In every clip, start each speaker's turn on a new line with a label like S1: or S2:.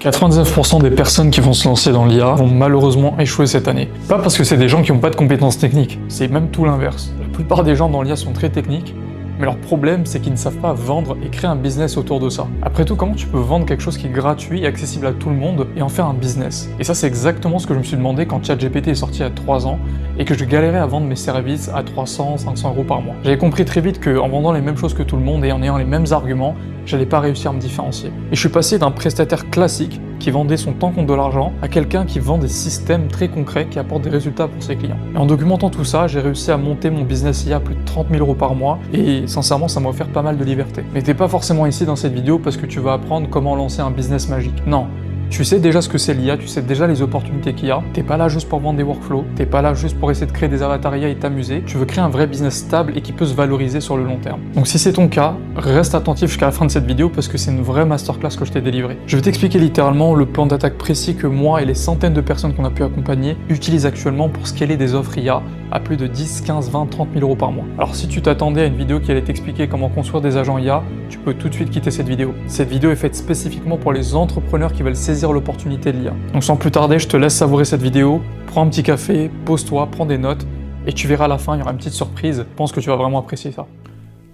S1: 99% des personnes qui vont se lancer dans l'IA vont malheureusement échouer cette année. Pas parce que c'est des gens qui n'ont pas de compétences techniques, c'est même tout l'inverse. La plupart des gens dans l'IA sont très techniques, mais leur problème c'est qu'ils ne savent pas vendre et créer un business autour de ça. Après tout, comment tu peux vendre quelque chose qui est gratuit et accessible à tout le monde et en faire un business? Et ça c'est exactement ce que je me suis demandé quand ChatGPT est sorti il y a 3 ans et que je galérais à vendre mes services à 300, 500 € par mois. J'avais compris très vite qu'en vendant les mêmes choses que tout le monde et en ayant les mêmes arguments, j'allais pas réussir à me différencier. Et je suis passé d'un prestataire classique qui vendait son temps contre de l'argent à quelqu'un qui vend des systèmes très concrets qui apportent des résultats pour ses clients. Et en documentant tout ça, j'ai réussi à monter mon business IA à plus de 30 000 € par mois et sincèrement ça m'a offert pas mal de liberté. Mais t'es pas forcément ici dans cette vidéo parce que tu vas apprendre comment lancer un business magique. Non. Tu sais déjà ce que c'est l'IA, tu sais déjà les opportunités qu'il y a, t'es pas là juste pour vendre des workflows, t'es pas là juste pour essayer de créer des avatars IA et t'amuser, tu veux créer un vrai business stable et qui peut se valoriser sur le long terme. Donc si c'est ton cas, reste attentif jusqu'à la fin de cette vidéo parce que c'est une vraie masterclass que je t'ai délivrée. Je vais t'expliquer littéralement le plan d'attaque précis que moi et les centaines de personnes qu'on a pu accompagner utilisent actuellement pour scaler des offres IA à plus de 10, 15, 20, 30 000 € par mois. Alors si tu t'attendais à une vidéo qui allait t'expliquer comment construire des agents IA, tu peux tout de suite quitter cette vidéo. Cette vidéo est faite spécifiquement pour les entrepreneurs qui veulent saisir l'opportunité de l'IA. Donc sans plus tarder, je te laisse savourer cette vidéo, prends un petit café, pose-toi, prends des notes, et tu verras à la fin, il y aura une petite surprise, je pense que tu vas vraiment apprécier ça.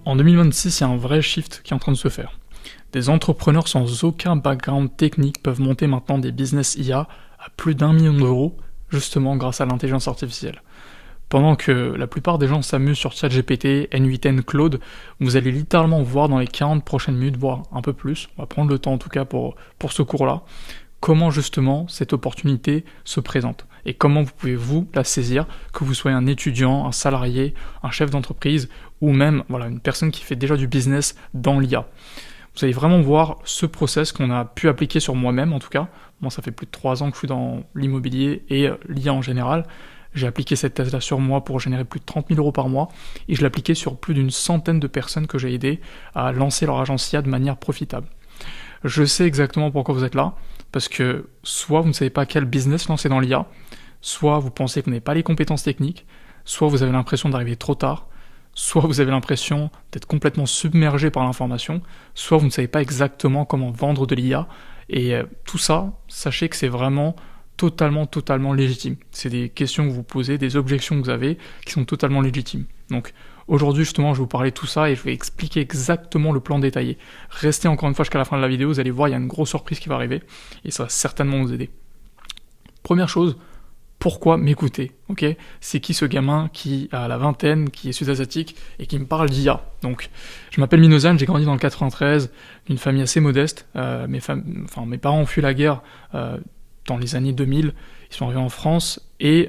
S1: En 2026, il y a un vrai shift qui est en train de se faire. Des entrepreneurs sans aucun background technique peuvent monter maintenant des business IA à plus d'1 million d'euros, justement grâce à l'intelligence artificielle. Pendant que la plupart des gens s'amusent sur ChatGPT, N8N, Claude, vous allez littéralement voir dans les 40 prochaines minutes, voire un peu plus, on va prendre le temps en tout cas pour ce cours-là, comment justement cette opportunité se présente et comment vous pouvez vous la saisir, que vous soyez un étudiant, un salarié, un chef d'entreprise ou même voilà, une personne qui fait déjà du business dans l'IA. Vous allez vraiment voir ce process qu'on a pu appliquer sur moi-même en tout cas. Moi ça fait plus de 3 ans que je suis dans l'immobilier et l'IA en général. J'ai appliqué cette thèse-là sur moi pour générer plus de 30 000 € par mois et je l'ai appliqué sur plus d'une centaine de personnes que j'ai aidées à lancer leur agence IA de manière profitable. Je sais exactement pourquoi vous êtes là, parce que soit vous ne savez pas quel business lancer dans l'IA, soit vous pensez que vous n'avez pas les compétences techniques, soit vous avez l'impression d'arriver trop tard, soit vous avez l'impression d'être complètement submergé par l'information, soit vous ne savez pas exactement comment vendre de l'IA, et tout ça, sachez que c'est vraiment totalement légitime. C'est des questions que vous posez, des objections que vous avez, qui sont totalement légitimes. Donc aujourd'hui justement je vais vous parler de tout ça et je vais expliquer exactement le plan détaillé. Restez encore une fois jusqu'à la fin de la vidéo, vous allez voir il y a une grosse surprise qui va arriver et ça va certainement vous aider. Première chose, pourquoi m'écouter, ok? C'est qui ce gamin qui a la vingtaine, qui est sud-asiatique et qui me parle d'IA? Donc je m'appelle Minozan, j'ai grandi dans le 93, d'une famille assez modeste, mes parents ont fui la guerre dans les années 2000, ils sont arrivés en France et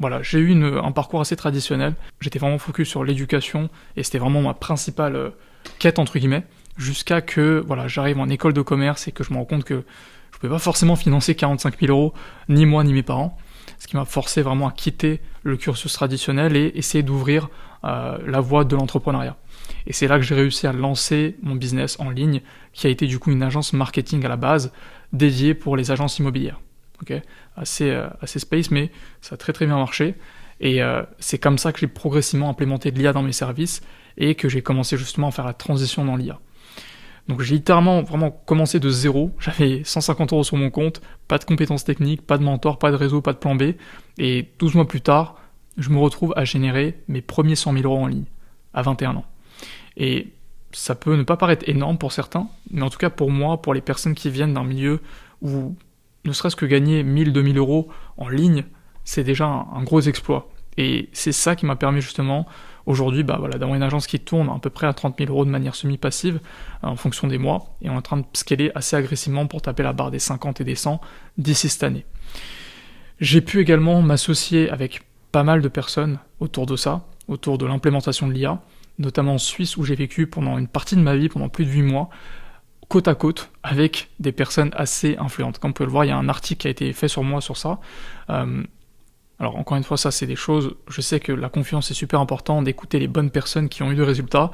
S1: voilà, j'ai eu un parcours assez traditionnel. J'étais vraiment focus sur l'éducation et c'était vraiment ma principale quête entre guillemets, jusqu'à que voilà, j'arrive en école de commerce et que je me rends compte que je pouvais pas forcément financer 45 000 €, ni moi ni mes parents, ce qui m'a forcé vraiment à quitter le cursus traditionnel et essayer d'ouvrir la voie de l'entrepreneuriat. Et c'est là que j'ai réussi à lancer mon business en ligne, qui a été du coup une agence marketing à la base, dédiée pour les agences immobilières. Okay, assez space, mais ça a très bien marché. Et c'est comme ça que j'ai progressivement implémenté de l'IA dans mes services et que j'ai commencé justement à faire la transition dans l'IA. Donc j'ai littéralement vraiment commencé de zéro, j'avais 150 € sur mon compte, pas de compétences techniques, pas de mentor, pas de réseau, pas de plan B, et 12 mois plus tard, je me retrouve à générer mes premiers 100 000 € en ligne, à 21 ans. Et ça peut ne pas paraître énorme pour certains, mais en tout cas pour moi, pour les personnes qui viennent d'un milieu où ne serait-ce que gagner 1000, 2000 € en ligne, c'est déjà un gros exploit. Et c'est ça qui m'a permis justement aujourd'hui d'avoir une agence qui tourne à peu près à 30 000 € de manière semi-passive en fonction des mois, et on est en train de scaler assez agressivement pour taper la barre des 50 et des 100 d'ici cette année. J'ai pu également m'associer avec pas mal de personnes autour de ça, autour de l'implémentation de l'IA, notamment en Suisse où j'ai vécu pendant une partie de ma vie, pendant plus de 8 mois, côte à côte avec des personnes assez influentes. Comme vous pouvez le voir, il y a un article qui a été fait sur moi sur ça. Alors encore une fois, ça c'est des choses, je sais que la confiance est super important, d'écouter les bonnes personnes qui ont eu de résultats.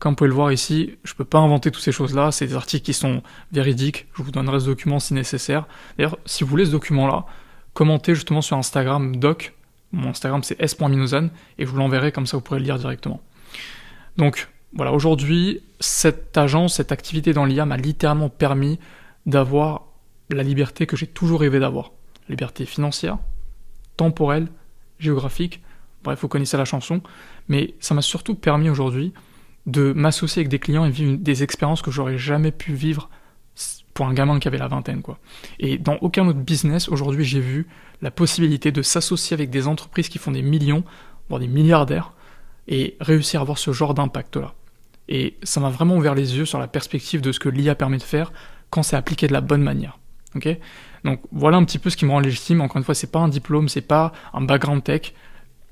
S1: Comme vous pouvez le voir ici, je peux pas inventer toutes ces choses-là, c'est des articles qui sont véridiques, je vous donnerai ce document si nécessaire. D'ailleurs, si vous voulez ce document-là, commentez justement sur Instagram doc, mon Instagram c'est s.minozan, et je vous l'enverrai, comme ça vous pourrez le lire directement. Donc voilà, aujourd'hui, cette agence, cette activité dans l'IA m'a littéralement permis d'avoir la liberté que j'ai toujours rêvé d'avoir. Liberté financière, temporelle, géographique, bref, vous connaissez la chanson, mais ça m'a surtout permis aujourd'hui de m'associer avec des clients et vivre des expériences que j'aurais jamais pu vivre pour un gamin qui avait la vingtaine, quoi. Et dans aucun autre business, aujourd'hui, j'ai vu la possibilité de s'associer avec des entreprises qui font des millions, voire des milliardaires, et réussir à avoir ce genre d'impact-là. Et ça m'a vraiment ouvert les yeux sur la perspective de ce que l'IA permet de faire quand c'est appliqué de la bonne manière. Okay, donc voilà un petit peu ce qui me rend légitime. Encore une fois, c'est pas un diplôme, c'est pas un background tech,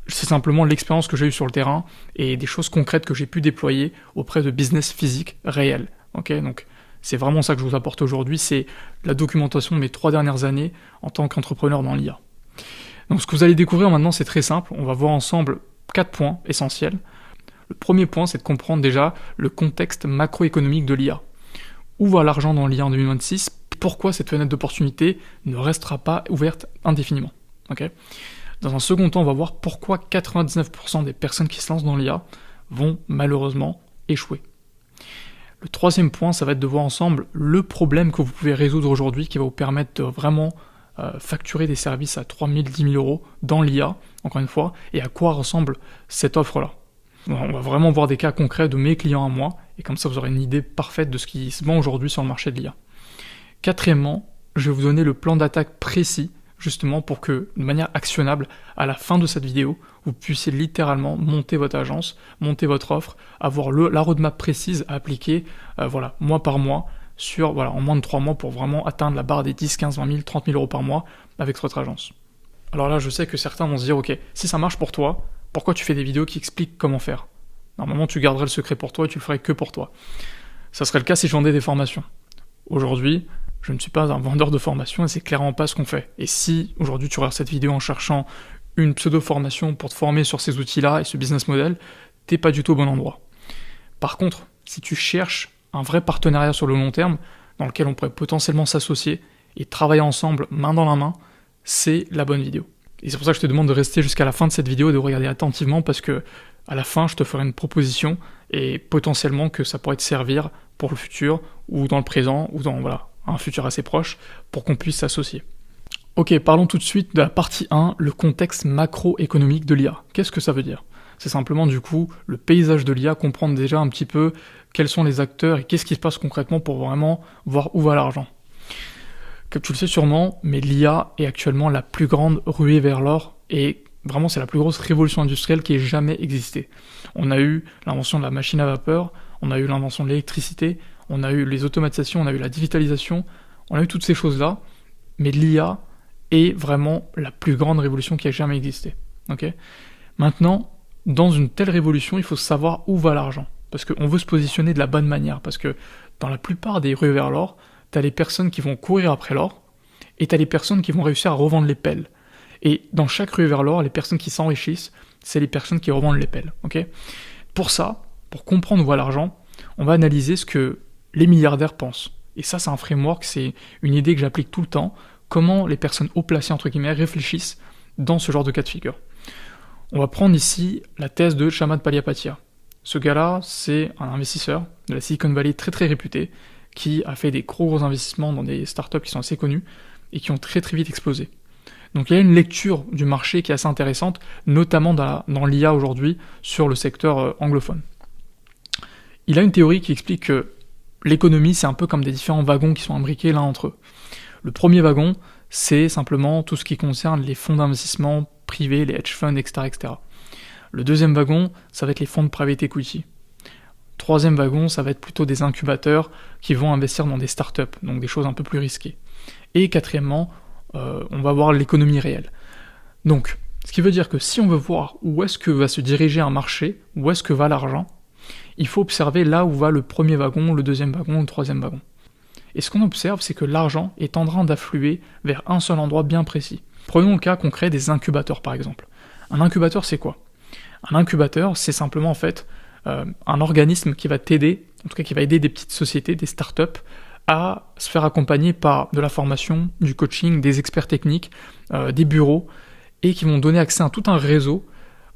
S1: c'est simplement l'expérience que j'ai eue sur le terrain et des choses concrètes que j'ai pu déployer auprès de business physiques réels. Okay, donc c'est vraiment ça que je vous apporte aujourd'hui, c'est la documentation de mes 3 dernières années en tant qu'entrepreneur dans l'IA. Donc ce que vous allez découvrir maintenant, c'est très simple. On va voir ensemble 4 points essentiels. Le premier point, c'est de comprendre déjà le contexte macroéconomique de l'IA. Où va l'argent dans l'IA en 2026 ? Pourquoi cette fenêtre d'opportunité ne restera pas ouverte indéfiniment. Okay, dans un second temps, on va voir pourquoi 99% des personnes qui se lancent dans l'IA vont malheureusement échouer. Le troisième point, ça va être de voir ensemble le problème que vous pouvez résoudre aujourd'hui qui va vous permettre de vraiment facturer des services à 3 000, 10 000 euros dans l'IA, encore une fois, et à quoi ressemble cette offre-là. On va vraiment voir des cas concrets de mes clients à moi, et comme ça vous aurez une idée parfaite de ce qui se vend aujourd'hui sur le marché de l'IA. Quatrièmement, je vais vous donner le plan d'attaque précis, justement pour que, de manière actionnable, à la fin de cette vidéo, vous puissiez littéralement monter votre agence, monter votre offre, avoir la roadmap précise à appliquer, mois par mois, en moins de 3 mois pour vraiment atteindre la barre des 10, 15, 20 000, 30 000 euros par mois avec votre agence. Alors là, je sais que certains vont se dire, ok, si ça marche pour toi, pourquoi tu fais des vidéos qui expliquent comment faire ? Normalement, tu garderais le secret pour toi et tu le ferais que pour toi. Ça serait le cas si je vendais des formations. Aujourd'hui, je ne suis pas un vendeur de formation et c'est clairement pas ce qu'on fait. Et si aujourd'hui tu regardes cette vidéo en cherchant une pseudo-formation pour te former sur ces outils-là et ce business model, t'es pas du tout au bon endroit. Par contre, si tu cherches un vrai partenariat sur le long terme, dans lequel on pourrait potentiellement s'associer et travailler ensemble main dans la main, c'est la bonne vidéo. Et c'est pour ça que je te demande de rester jusqu'à la fin de cette vidéo et de regarder attentivement parce que à la fin, je te ferai une proposition et potentiellement que ça pourrait te servir pour le futur ou dans le présent ou dans un futur assez proche pour qu'on puisse s'associer. Ok, parlons tout de suite de la partie 1, le contexte macroéconomique de l'IA. Qu'est-ce que ça veut dire ? C'est simplement du coup le paysage de l'IA, comprendre déjà un petit peu quels sont les acteurs et qu'est-ce qui se passe concrètement pour vraiment voir où va l'argent. Comme tu le sais sûrement, mais l'IA est actuellement la plus grande ruée vers l'or et vraiment c'est la plus grosse révolution industrielle qui ait jamais existé. On a eu l'invention de la machine à vapeur, on a eu l'invention de l'électricité, on a eu les automatisations, on a eu la digitalisation, on a eu toutes ces choses-là, mais l'IA est vraiment la plus grande révolution qui ait jamais existé. Okay ? Maintenant, dans une telle révolution, il faut savoir où va l'argent, parce qu'on veut se positionner de la bonne manière, parce que dans la plupart des ruées vers l'or, t'as les personnes qui vont courir après l'or, et t'as les personnes qui vont réussir à revendre les pelles. Et dans chaque ruée vers l'or, les personnes qui s'enrichissent, c'est les personnes qui revendent les pelles. Okay ? Pour ça, pour comprendre où va l'argent, on va analyser ce que les milliardaires pensent. Et ça, c'est un framework, c'est une idée que j'applique tout le temps, comment les personnes haut placées, entre guillemets, réfléchissent dans ce genre de cas de figure. On va prendre ici la thèse de Chamath Palihapitiya. Ce gars-là, c'est un investisseur de la Silicon Valley très très réputé, qui a fait des gros investissements dans des startups qui sont assez connues et qui ont très très vite explosé. Donc il y a une lecture du marché qui est assez intéressante, notamment dans l'IA aujourd'hui sur le secteur anglophone. Il a une théorie qui explique que l'économie, c'est un peu comme des différents wagons qui sont imbriqués l'un entre eux. Le premier wagon, c'est simplement tout ce qui concerne les fonds d'investissement privés, les hedge funds, etc., etc. Le deuxième wagon, ça va être les fonds de private equity. Troisième wagon, ça va être plutôt des incubateurs qui vont investir dans des startups, donc des choses un peu plus risquées. Et quatrièmement, on va voir l'économie réelle. Donc, ce qui veut dire que si on veut voir où est-ce que va se diriger un marché, où est-ce que va l'argent, il faut observer là où va le premier wagon, le deuxième wagon, le troisième wagon. Et ce qu'on observe, c'est que l'argent est en train d'affluer vers un seul endroit bien précis. Prenons le cas concret des incubateurs, par exemple. Un incubateur, c'est quoi ? Un incubateur, c'est simplement en fait un organisme qui va t'aider, en tout cas qui va aider des petites sociétés, des startups, à se faire accompagner par de la formation, du coaching, des experts techniques, des bureaux, et qui vont donner accès à tout un réseau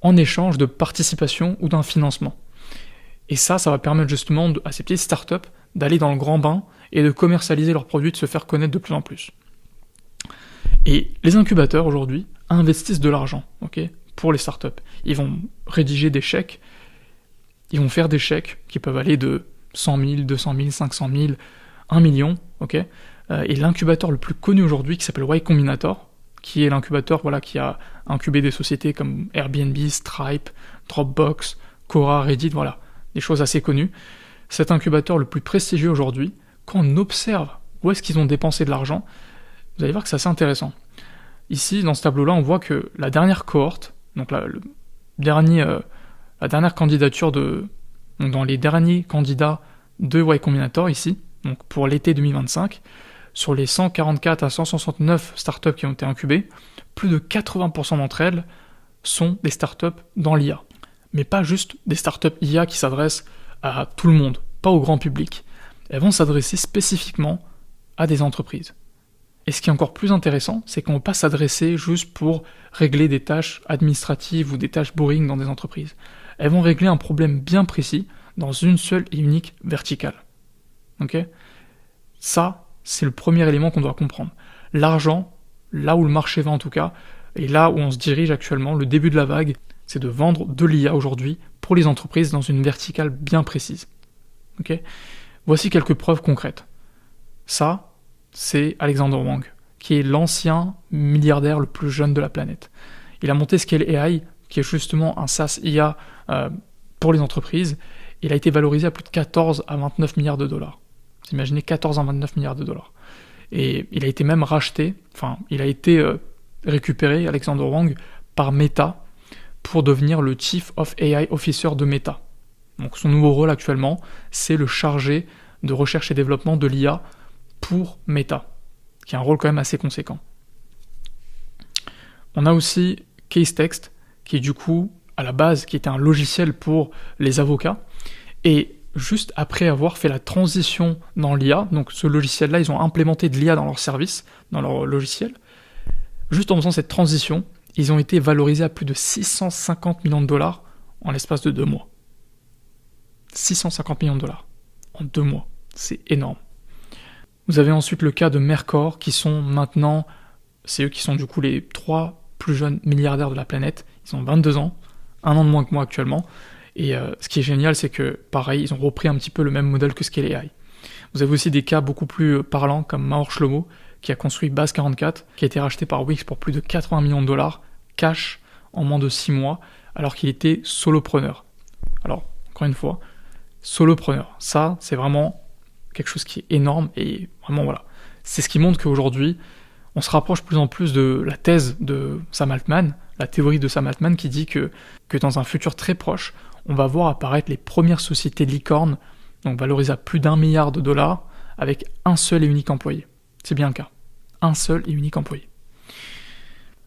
S1: en échange de participation ou d'un financement. Et ça va permettre justement à ces petites startups d'aller dans le grand bain et de commercialiser leurs produits, de se faire connaître de plus en plus. Et les incubateurs aujourd'hui investissent de l'argent, ok, pour les startups. Ils vont rédiger des chèques, ils vont faire des chèques qui peuvent aller de 100 000, 200 000, 500 000, 1 million, ok. Et l'incubateur le plus connu aujourd'hui, qui s'appelle Y Combinator, qui est l'incubateur qui a incubé des sociétés comme Airbnb, Stripe, Dropbox, Quora, Reddit, voilà, des choses assez connues. Cet incubateur le plus prestigieux aujourd'hui, quand on observe où est-ce qu'ils ont dépensé de l'argent, vous allez voir que c'est assez intéressant. Ici, dans ce tableau-là, on voit que la dernière cohorte, donc la dernière candidature donc dans les derniers candidats de Y Combinator ici, donc pour l'été 2025, sur les 144 à 169 startups qui ont été incubées, plus de 80% d'entre elles sont des startups dans l'IA. Mais pas juste des startups IA qui s'adressent à tout le monde, pas au grand public. Elles vont s'adresser spécifiquement à des entreprises. Et ce qui est encore plus intéressant, c'est qu'on ne va pas s'adresser juste pour régler des tâches administratives ou des tâches boring dans des entreprises. Elles vont régler un problème bien précis dans une seule et unique verticale. Ok ? Ça, c'est le premier élément qu'on doit comprendre. L'argent, là où le marché va en tout cas, et là où on se dirige actuellement, le début de la vague, c'est de vendre de l'IA aujourd'hui pour les entreprises dans une verticale bien précise. Ok ? Voici quelques preuves concrètes. Ça, c'est Alexander Wang, qui est l'ancien milliardaire le plus jeune de la planète. Il a monté Scale AI, qui est justement un SaaS IA pour les entreprises. Il a été valorisé à plus de 14 à 29 milliards de dollars. Vous imaginez 14 à 29 milliards de dollars. Et il a été même racheté, il a été récupéré, Alexander Wang, par Meta pour devenir le Chief of AI Officer de Meta. Donc son nouveau rôle actuellement, c'est le chargé de recherche et développement de l'IA pour Meta, qui a un rôle quand même assez conséquent. On a aussi CaseText, qui est du coup, à la base, qui était un logiciel pour les avocats, et juste après avoir fait la transition dans l'IA, donc ce logiciel-là, ils ont implémenté de l'IA dans leur service, dans leur logiciel, juste en faisant cette transition, ils ont été valorisés à plus de 650 millions de dollars en l'espace de 2 mois. 650 millions de dollars en 2 mois, c'est énorme. Vous avez ensuite le cas de Mercor, qui sont maintenant, c'est eux qui sont du coup les 3 plus jeunes milliardaires de la planète. Ils ont 22 ans, 1 an de moins que moi actuellement. Et ce qui est génial, c'est que pareil, ils ont repris un petit peu le même modèle que Scale AI. Vous avez aussi des cas beaucoup plus parlants, comme Maor Shlomo, qui a construit Base44, qui a été racheté par Wix pour plus de 80 millions de dollars, cash, en moins de 6 mois, alors qu'il était solopreneur. Alors, encore une fois, solopreneur, ça, c'est vraiment quelque chose qui est énorme, et vraiment voilà. C'est ce qui montre qu'aujourd'hui, on se rapproche de plus en plus de la thèse de Sam Altman, la théorie de Sam Altman qui dit que dans un futur très proche, on va voir apparaître les premières sociétés licornes, donc valorisées à plus d'1 milliard de dollars, avec un seul et unique employé. C'est bien le cas. Un seul et unique employé.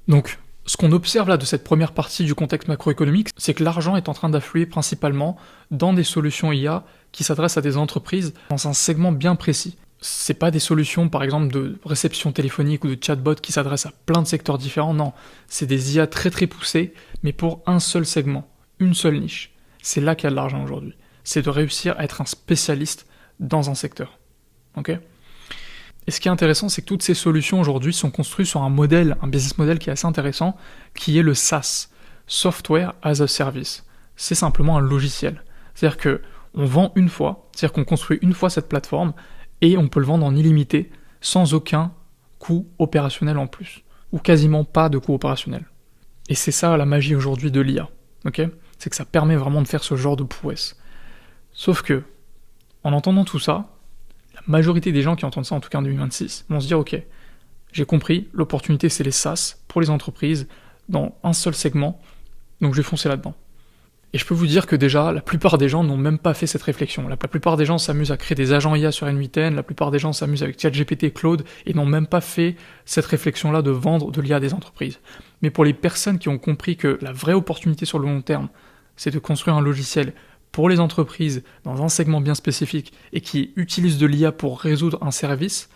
S1: Donc, ce qu'on observe là de cette première partie du contexte macroéconomique, c'est que l'argent est en train d'affluer principalement dans des solutions IA qui s'adressent à des entreprises dans un segment bien précis. C'est pas des solutions, par exemple, de réception téléphonique ou de chatbot qui s'adressent à plein de secteurs différents, non. C'est des IA très très poussées, mais pour un seul segment, une seule niche. C'est là qu'il y a de l'argent aujourd'hui. C'est de réussir à être un spécialiste dans un secteur. Ok ? Et ce qui est intéressant, c'est que toutes ces solutions aujourd'hui sont construites sur un business model qui est assez intéressant, qui est le SaaS, Software as a Service. C'est simplement un logiciel. C'est-à-dire que on vend une fois, c'est-à-dire qu'on construit une fois cette plateforme, et on peut le vendre en illimité, sans aucun coût opérationnel en plus, ou quasiment pas de coût opérationnel. Et c'est ça la magie aujourd'hui de l'IA, ok ? C'est que ça permet vraiment de faire ce genre de prouesse. Sauf que, en entendant tout ça, la majorité des gens qui entendent ça, en tout cas en 2026, vont se dire, ok, j'ai compris, l'opportunité c'est les SaaS pour les entreprises, dans un seul segment, donc je vais foncer là-dedans. Et je peux vous dire que déjà, la plupart des gens n'ont même pas fait cette réflexion. La plupart des gens s'amusent à créer des agents IA sur N8N, la plupart des gens s'amusent avec ChatGPT, Claude, et n'ont même pas fait cette réflexion-là de vendre de l'IA à des entreprises. Mais pour les personnes qui ont compris que la vraie opportunité sur le long terme, c'est de construire un logiciel pour les entreprises dans un segment bien spécifique et qui utilisent de l'IA pour résoudre un service,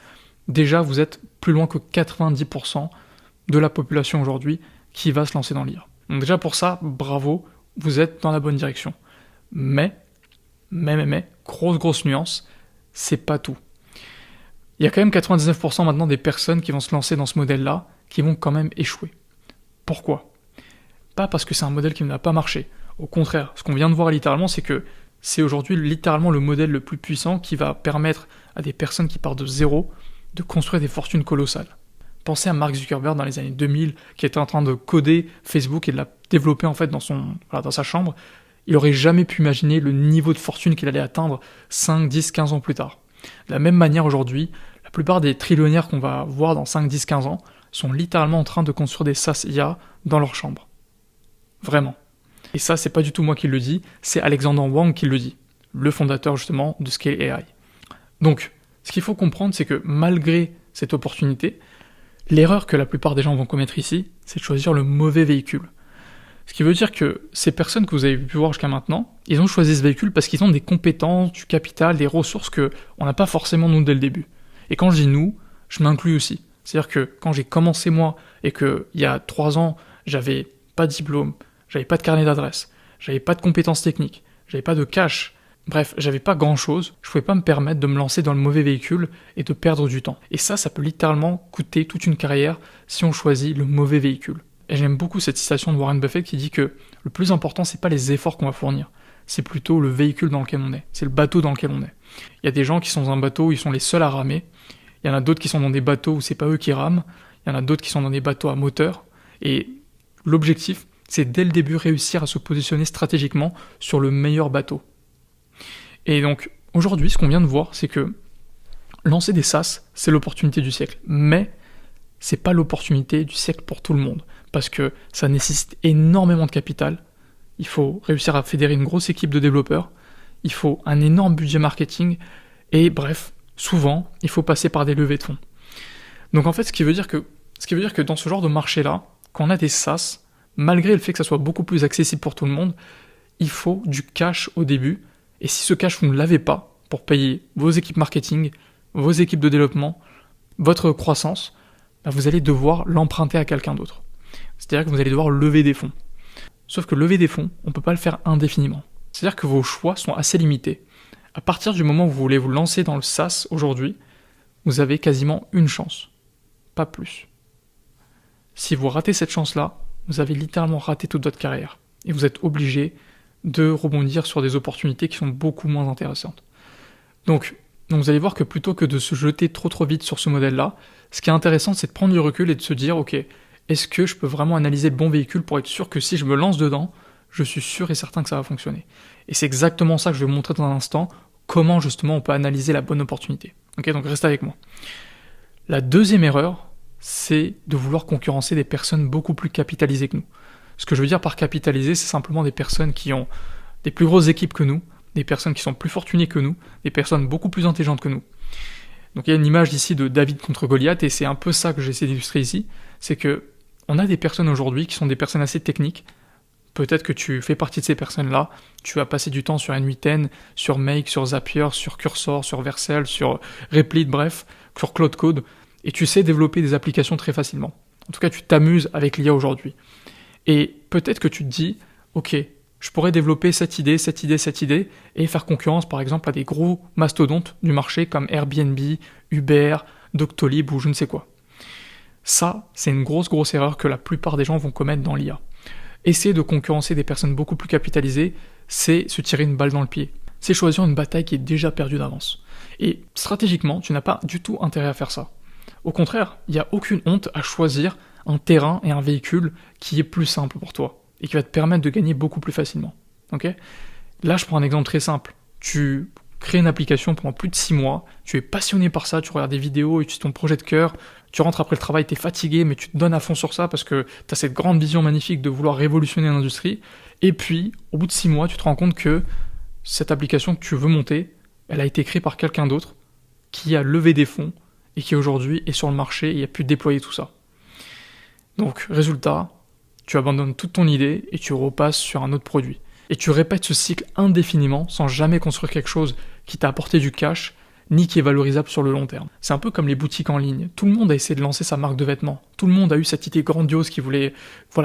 S1: déjà vous êtes plus loin que 90% de la population aujourd'hui qui va se lancer dans l'IA. Donc déjà pour ça, bravo, vous êtes dans la bonne direction. Mais, grosse nuance, c'est pas tout. il y a quand même 99% maintenant des personnes qui vont se lancer dans ce modèle-là, qui vont quand même échouer. Pourquoi? Pas parce que c'est un modèle qui n'a pas marché. Au contraire, ce qu'on vient de voir littéralement, c'est que c'est aujourd'hui littéralement le modèle le plus puissant qui va permettre à des personnes qui partent de zéro de construire des fortunes colossales. Pensez à Mark Zuckerberg dans les années 2000, qui était en train de coder Facebook et de la développer en fait dans sa chambre. Il n'aurait jamais pu imaginer le niveau de fortune qu'il allait atteindre 5, 10, 15 ans plus tard. De la même manière aujourd'hui, la plupart des trillionnaires qu'on va voir dans 5, 10, 15 ans sont littéralement en train de construire des SaaS IA dans leur chambre. Vraiment. Et ça, c'est pas du tout moi qui le dis, c'est Alexander Wang qui le dit, le fondateur justement de Scale AI. Donc, ce qu'il faut comprendre, c'est que malgré cette opportunité, l'erreur que la plupart des gens vont commettre ici, c'est de choisir le mauvais véhicule. Ce qui veut dire que ces personnes que vous avez pu voir jusqu'à maintenant, ils ont choisi ce véhicule parce qu'ils ont des compétences, du capital, des ressources qu'on n'a pas forcément nous dès le début. Et quand je dis nous, je m'inclus aussi. C'est-à-dire que quand j'ai commencé moi, et qu'il y a 3 ans, j'avais pas de diplôme, j'avais pas de carnet d'adresse, j'avais pas de compétences techniques, j'avais pas de cash, bref, j'avais pas grand-chose, je pouvais pas me permettre de me lancer dans le mauvais véhicule et de perdre du temps. Et ça peut littéralement coûter toute une carrière si on choisit le mauvais véhicule. Et j'aime beaucoup cette citation de Warren Buffett qui dit que le plus important, c'est pas les efforts qu'on va fournir, c'est plutôt le véhicule dans lequel on est, c'est le bateau dans lequel on est. Il y a des gens qui sont dans un bateau où ils sont les seuls à ramer, il y en a d'autres qui sont dans des bateaux où c'est pas eux qui rament, il y en a d'autres qui sont dans des bateaux à moteur, et l'objectif, c'est dès le début réussir à se positionner stratégiquement sur le meilleur bateau. Et donc, aujourd'hui, ce qu'on vient de voir, c'est que lancer des SaaS, c'est l'opportunité du siècle. Mais c'est pas l'opportunité du siècle pour tout le monde. Parce que ça nécessite énormément de capital. Il faut réussir à fédérer une grosse équipe de développeurs. Il faut un énorme budget marketing. Et bref, souvent, il faut passer par des levées de fonds. Donc en fait, ce qui veut dire que dans ce genre de marché-là, quand on a des SaaS, malgré le fait que ça soit beaucoup plus accessible pour tout le monde, il faut du cash au début. Et si ce cash, vous ne l'avez pas pour payer vos équipes marketing, vos équipes de développement, votre croissance, bah vous allez devoir l'emprunter à quelqu'un d'autre. C'est-à-dire que vous allez devoir lever des fonds. Sauf que lever des fonds, on ne peut pas le faire indéfiniment. C'est-à-dire que vos choix sont assez limités. À partir du moment où vous voulez vous lancer dans le SaaS aujourd'hui, vous avez quasiment une chance, pas plus. Si vous ratez cette chance-là, vous avez littéralement raté toute votre carrière. Et vous êtes obligé de rebondir sur des opportunités qui sont beaucoup moins intéressantes. Donc vous allez voir que plutôt que de se jeter trop vite sur ce modèle-là, ce qui est intéressant, c'est de prendre du recul et de se dire, ok, est-ce que je peux vraiment analyser le bon véhicule pour être sûr que si je me lance dedans, je suis sûr et certain que ça va fonctionner. Et c'est exactement ça que je vais vous montrer dans un instant, comment justement on peut analyser la bonne opportunité. Ok, donc restez avec moi. La deuxième erreur, c'est de vouloir concurrencer des personnes beaucoup plus capitalisées que nous. Ce que je veux dire par capitaliser, c'est simplement des personnes qui ont des plus grosses équipes que nous, des personnes qui sont plus fortunées que nous, des personnes beaucoup plus intelligentes que nous. Donc il y a une image ici de David contre Goliath, et c'est un peu ça que j'essaie d'illustrer ici, c'est que on a des personnes aujourd'hui qui sont des personnes assez techniques. Peut-être que tu fais partie de ces personnes-là, tu vas passer du temps sur N8N, sur Make, sur Zapier, sur Cursor, sur Vercel, sur Replit, bref, sur Cloud Code, et tu sais développer des applications très facilement. En tout cas, tu t'amuses avec l'IA aujourd'hui. Et peut-être que tu te dis, ok, je pourrais développer cette idée, et faire concurrence par exemple à des gros mastodontes du marché comme Airbnb, Uber, Doctolib ou je ne sais quoi. Ça, c'est une grosse erreur que la plupart des gens vont commettre dans l'IA. Essayer de concurrencer des personnes beaucoup plus capitalisées, c'est se tirer une balle dans le pied. C'est choisir une bataille qui est déjà perdue d'avance. Et stratégiquement, tu n'as pas du tout intérêt à faire ça. Au contraire, il n'y a aucune honte à choisir un terrain et un véhicule qui est plus simple pour toi et qui va te permettre de gagner beaucoup plus facilement. Okay ? Là, je prends un exemple très simple. Tu crées une application pendant plus de 6 mois, tu es passionné par ça, tu regardes des vidéos et c'est ton projet de cœur, tu rentres après le travail, tu es fatigué, mais tu te donnes à fond sur ça parce que tu as cette grande vision magnifique de vouloir révolutionner l'industrie, et puis, au bout de 6 mois, tu te rends compte que cette application que tu veux monter, elle a été créée par quelqu'un d'autre qui a levé des fonds et qui aujourd'hui est sur le marché et a pu déployer tout ça. Donc, résultat, tu abandonnes toute ton idée et tu repasses sur un autre produit. Et tu répètes ce cycle indéfiniment sans jamais construire quelque chose qui t'a apporté du cash, ni qui est valorisable sur le long terme. C'est un peu comme les boutiques en ligne. Tout le monde a essayé de lancer sa marque de vêtements. Tout le monde a eu cette idée grandiose qui voulait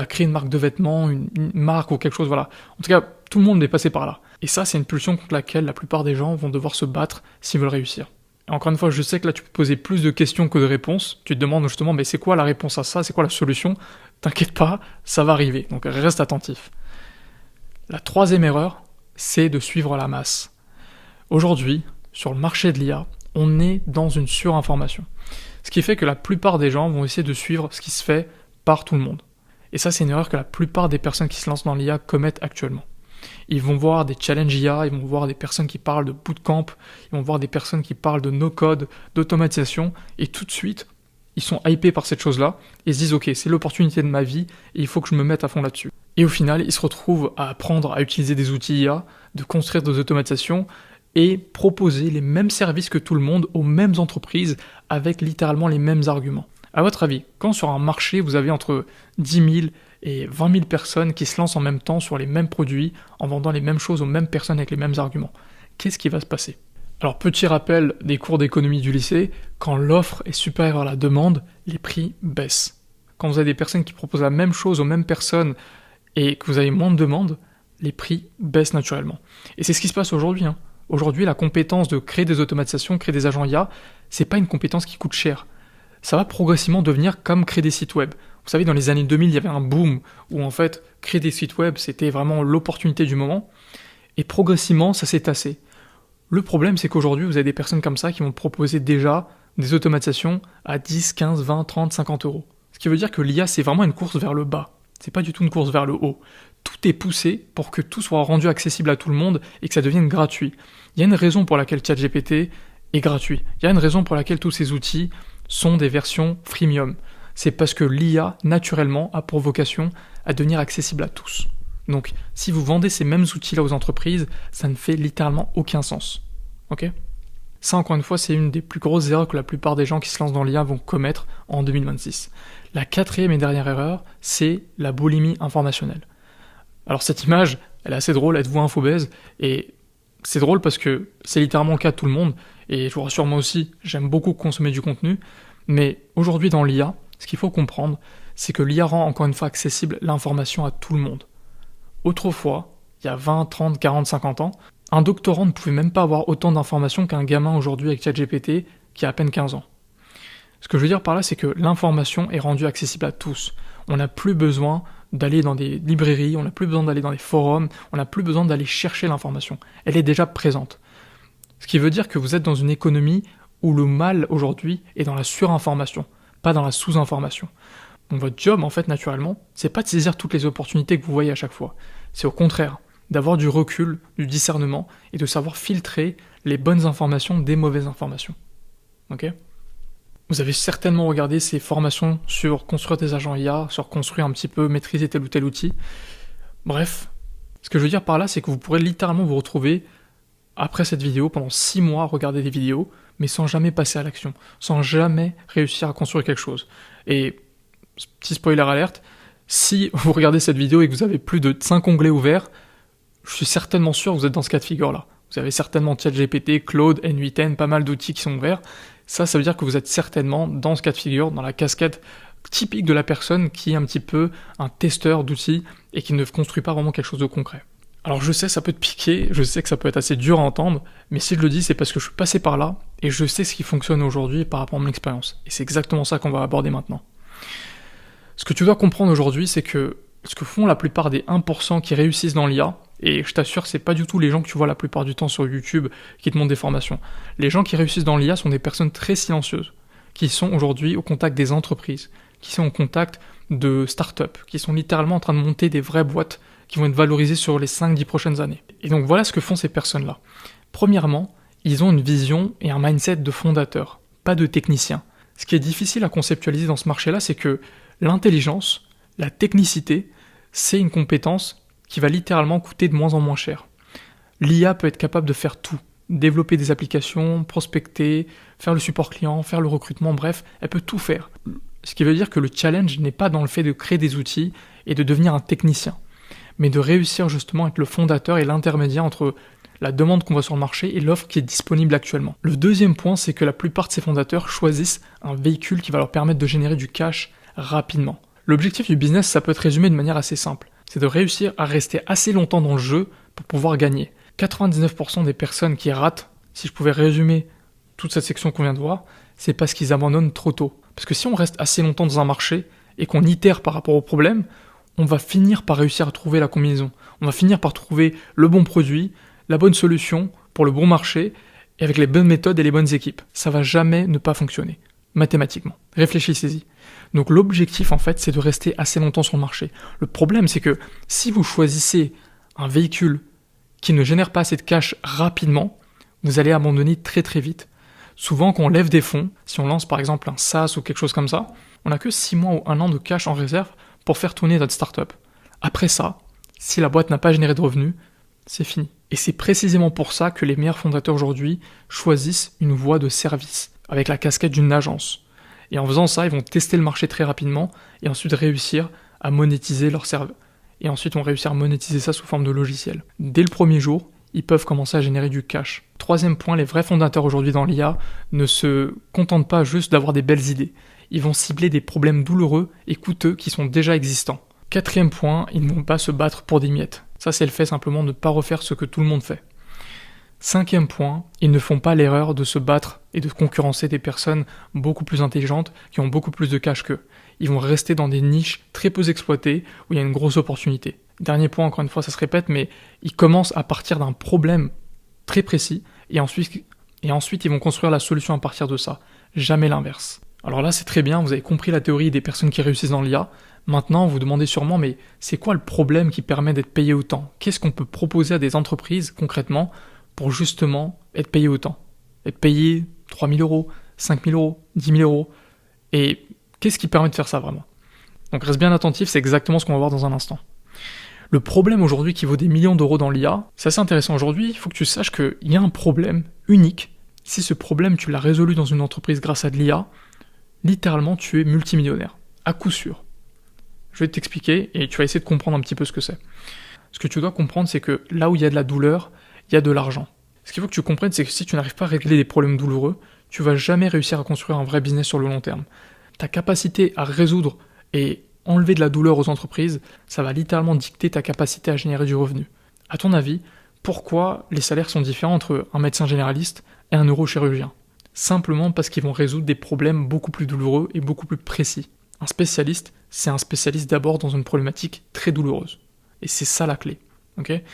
S1: créer une marque de vêtements, une marque ou quelque chose, voilà. En tout cas, tout le monde est passé par là. Et ça, c'est une pulsion contre laquelle la plupart des gens vont devoir se battre s'ils veulent réussir. Et encore une fois, je sais que là, tu peux poser plus de questions que de réponses. Tu te demandes justement, mais c'est quoi la réponse à ça? C'est quoi la solution? T'inquiète pas, ça va arriver. Donc reste attentif. La troisième erreur, c'est de suivre la masse. Aujourd'hui, sur le marché de l'IA, on est dans une surinformation. Ce qui fait que la plupart des gens vont essayer de suivre ce qui se fait par tout le monde. Et ça, c'est une erreur que la plupart des personnes qui se lancent dans l'IA commettent actuellement. Ils vont voir des challenges IA, ils vont voir des personnes qui parlent de bootcamp, ils vont voir des personnes qui parlent de no-code, d'automatisation, et tout de suite, ils sont hypés par cette chose-là, et se disent ok, c'est l'opportunité de ma vie, et il faut que je me mette à fond là-dessus. Et au final, ils se retrouvent à apprendre à utiliser des outils IA, de construire des automatisations, et proposer les mêmes services que tout le monde aux mêmes entreprises, avec littéralement les mêmes arguments. À votre avis, quand sur un marché, vous avez entre 10 000 et 20 000 personnes qui se lancent en même temps sur les mêmes produits, en vendant les mêmes choses aux mêmes personnes avec les mêmes arguments, qu'est-ce qui va se passer? Alors, petit rappel des cours d'économie du lycée, quand l'offre est supérieure à la demande, les prix baissent. Quand vous avez des personnes qui proposent la même chose aux mêmes personnes et que vous avez moins de demandes, les prix baissent naturellement. Et c'est ce qui se passe aujourd'hui. Aujourd'hui, la compétence de créer des automatisations, créer des agents IA, c'est pas une compétence qui coûte cher. Ça va progressivement devenir comme créer des sites web. Vous savez, dans les années 2000, il y avait un boom où en fait, créer des sites web, c'était vraiment l'opportunité du moment. Et progressivement, ça s'est tassé. Le problème, c'est qu'aujourd'hui, vous avez des personnes comme ça qui vont proposer déjà des automatisations à 10, 15, 20, 30, 50 euros. Ce qui veut dire que l'IA, c'est vraiment une course vers le bas. C'est pas du tout une course vers le haut. Tout est poussé pour que tout soit rendu accessible à tout le monde et que ça devienne gratuit. Il y a une raison pour laquelle ChatGPT est gratuit. Il y a une raison pour laquelle tous ces outils sont des versions freemium. C'est parce que l'IA, naturellement, a pour vocation à devenir accessible à tous. Donc, si vous vendez ces mêmes outils-là aux entreprises, ça ne fait littéralement aucun sens. Ok ? Ça, encore une fois, c'est une des plus grosses erreurs que la plupart des gens qui se lancent dans l'IA vont commettre en 2026. La quatrième et dernière erreur, c'est la boulimie informationnelle. Alors, cette image, elle est assez drôle, êtes-vous infobèse, et c'est drôle parce que c'est littéralement le cas de tout le monde, et je vous rassure, moi aussi, j'aime beaucoup consommer du contenu, mais aujourd'hui dans l'IA, ce qu'il faut comprendre, c'est que l'IA rend encore une fois accessible l'information à tout le monde. Autrefois, il y a 20, 30, 40, 50 ans, un doctorant ne pouvait même pas avoir autant d'informations qu'un gamin aujourd'hui avec ChatGPT qui a à peine 15 ans. Ce que je veux dire par là, c'est que l'information est rendue accessible à tous. On n'a plus besoin d'aller dans des librairies, on n'a plus besoin d'aller dans des forums, on n'a plus besoin d'aller chercher l'information. Elle est déjà présente. Ce qui veut dire que vous êtes dans une économie où le mal aujourd'hui est dans la surinformation, pas dans la sous-information. Donc votre job, en fait, naturellement, c'est pas de saisir toutes les opportunités que vous voyez à chaque fois. C'est au contraire, d'avoir du recul, du discernement, et de savoir filtrer les bonnes informations des mauvaises informations. Ok ? Vous avez certainement regardé ces formations sur construire des agents IA, sur construire un petit peu, maîtriser tel ou tel outil. Bref, ce que je veux dire par là, c'est que vous pourrez littéralement vous retrouver, après cette vidéo, pendant 6 mois à regarder des vidéos, mais sans jamais passer à l'action, sans jamais réussir à construire quelque chose. Et, petit spoiler alerte, si vous regardez cette vidéo et que vous avez plus de 5 onglets ouverts, je suis certainement sûr que vous êtes dans ce cas de figure-là. Vous avez certainement ChatGPT, Claude, N8N, pas mal d'outils qui sont ouverts. Ça veut dire que vous êtes certainement dans ce cas de figure, dans la casquette typique de la personne qui est un petit peu un testeur d'outils et qui ne construit pas vraiment quelque chose de concret. Alors je sais, ça peut te piquer, je sais que ça peut être assez dur à entendre, mais si je le dis, c'est parce que je suis passé par là et je sais ce qui fonctionne aujourd'hui par rapport à mon expérience. Et c'est exactement ça qu'on va aborder maintenant. Ce que tu dois comprendre aujourd'hui, c'est que ce que font la plupart des 1% qui réussissent dans l'IA, et je t'assure, c'est pas du tout les gens que tu vois la plupart du temps sur YouTube qui te montrent des formations. Les gens qui réussissent dans l'IA sont des personnes très silencieuses, qui sont aujourd'hui au contact des entreprises, qui sont au contact de startups, qui sont littéralement en train de monter des vraies boîtes qui vont être valorisées sur les 5-10 prochaines années. Et donc voilà ce que font ces personnes-là. Premièrement, ils ont une vision et un mindset de fondateur, pas de technicien. Ce qui est difficile à conceptualiser dans ce marché-là, c'est que l'intelligence, la technicité, c'est une compétence qui va littéralement coûter de moins en moins cher. L'IA peut être capable de faire tout, développer des applications, prospecter, faire le support client, faire le recrutement, bref, elle peut tout faire. Ce qui veut dire que le challenge n'est pas dans le fait de créer des outils et de devenir un technicien, mais de réussir justement à être le fondateur et l'intermédiaire entre la demande qu'on voit sur le marché et l'offre qui est disponible actuellement. Le deuxième point, c'est que la plupart de ces fondateurs choisissent un véhicule qui va leur permettre de générer du cash rapidement. L'objectif du business, ça peut être résumé de manière assez simple. C'est de réussir à rester assez longtemps dans le jeu pour pouvoir gagner. 99% des personnes qui ratent, si je pouvais résumer toute cette section qu'on vient de voir, c'est parce qu'ils abandonnent trop tôt. Parce que si on reste assez longtemps dans un marché et qu'on itère par rapport au problème, on va finir par réussir à trouver la combinaison. On va finir par trouver le bon produit, la bonne solution pour le bon marché, et avec les bonnes méthodes et les bonnes équipes. Ça va jamais ne pas fonctionner, mathématiquement. Réfléchissez-y. Donc l'objectif, en fait, c'est de rester assez longtemps sur le marché. Le problème, c'est que si vous choisissez un véhicule qui ne génère pas assez de cash rapidement, vous allez abandonner très très vite. Souvent, quand on lève des fonds, si on lance par exemple un SaaS ou quelque chose comme ça, on n'a que 6 mois ou 1 an de cash en réserve pour faire tourner notre startup. Après ça, si la boîte n'a pas généré de revenus, c'est fini. Et c'est précisément pour ça que les meilleurs fondateurs aujourd'hui choisissent une voie de service, avec la casquette d'une agence. Et en faisant ça, ils vont tester le marché très rapidement, et ensuite réussir à monétiser leur serveur. Et ensuite, on va réussir à monétiser ça sous forme de logiciel. Dès le premier jour, ils peuvent commencer à générer du cash. Troisième point, les vrais fondateurs aujourd'hui dans l'IA ne se contentent pas juste d'avoir des belles idées. Ils vont cibler des problèmes douloureux et coûteux qui sont déjà existants. Quatrième point, ils ne vont pas se battre pour des miettes. Ça, c'est le fait simplement de ne pas refaire ce que tout le monde fait. Cinquième point, ils ne font pas l'erreur de se battre et de concurrencer des personnes beaucoup plus intelligentes qui ont beaucoup plus de cash qu'eux. Ils vont rester dans des niches très peu exploitées où il y a une grosse opportunité. Dernier point, encore une fois, ça se répète, mais ils commencent à partir d'un problème très précis et ensuite ils vont construire la solution à partir de ça. Jamais l'inverse. Alors là, c'est très bien, vous avez compris la théorie des personnes qui réussissent dans l'IA. Maintenant, vous vous demandez sûrement, mais c'est quoi le problème qui permet d'être payé autant? Qu'est-ce qu'on peut proposer à des entreprises, concrètement, pour justement être payé autant? Être payé 3 000 euros, 5 000 euros, 10 000 euros. Et qu'est-ce qui permet de faire ça vraiment? Donc reste bien attentif, c'est exactement ce qu'on va voir dans un instant. Le problème aujourd'hui qui vaut des millions d'euros dans l'IA, c'est assez intéressant aujourd'hui, il faut que tu saches qu'il y a un problème unique. Si ce problème tu l'as résolu dans une entreprise grâce à de l'IA, littéralement tu es multimillionnaire, à coup sûr. Je vais t'expliquer et tu vas essayer de comprendre un petit peu ce que c'est. Ce que tu dois comprendre, c'est que là où il y a de la douleur, il y a de l'argent. Ce qu'il faut que tu comprennes, c'est que si tu n'arrives pas à régler des problèmes douloureux, tu vas jamais réussir à construire un vrai business sur le long terme. Ta capacité à résoudre et enlever de la douleur aux entreprises, ça va littéralement dicter ta capacité à générer du revenu. À ton avis, pourquoi les salaires sont différents entre un médecin généraliste et un neurochirurgien? Simplement parce qu'ils vont résoudre des problèmes beaucoup plus douloureux et beaucoup plus précis. Un spécialiste, c'est un spécialiste d'abord dans une problématique très douloureuse. Et c'est ça la clé. Okay?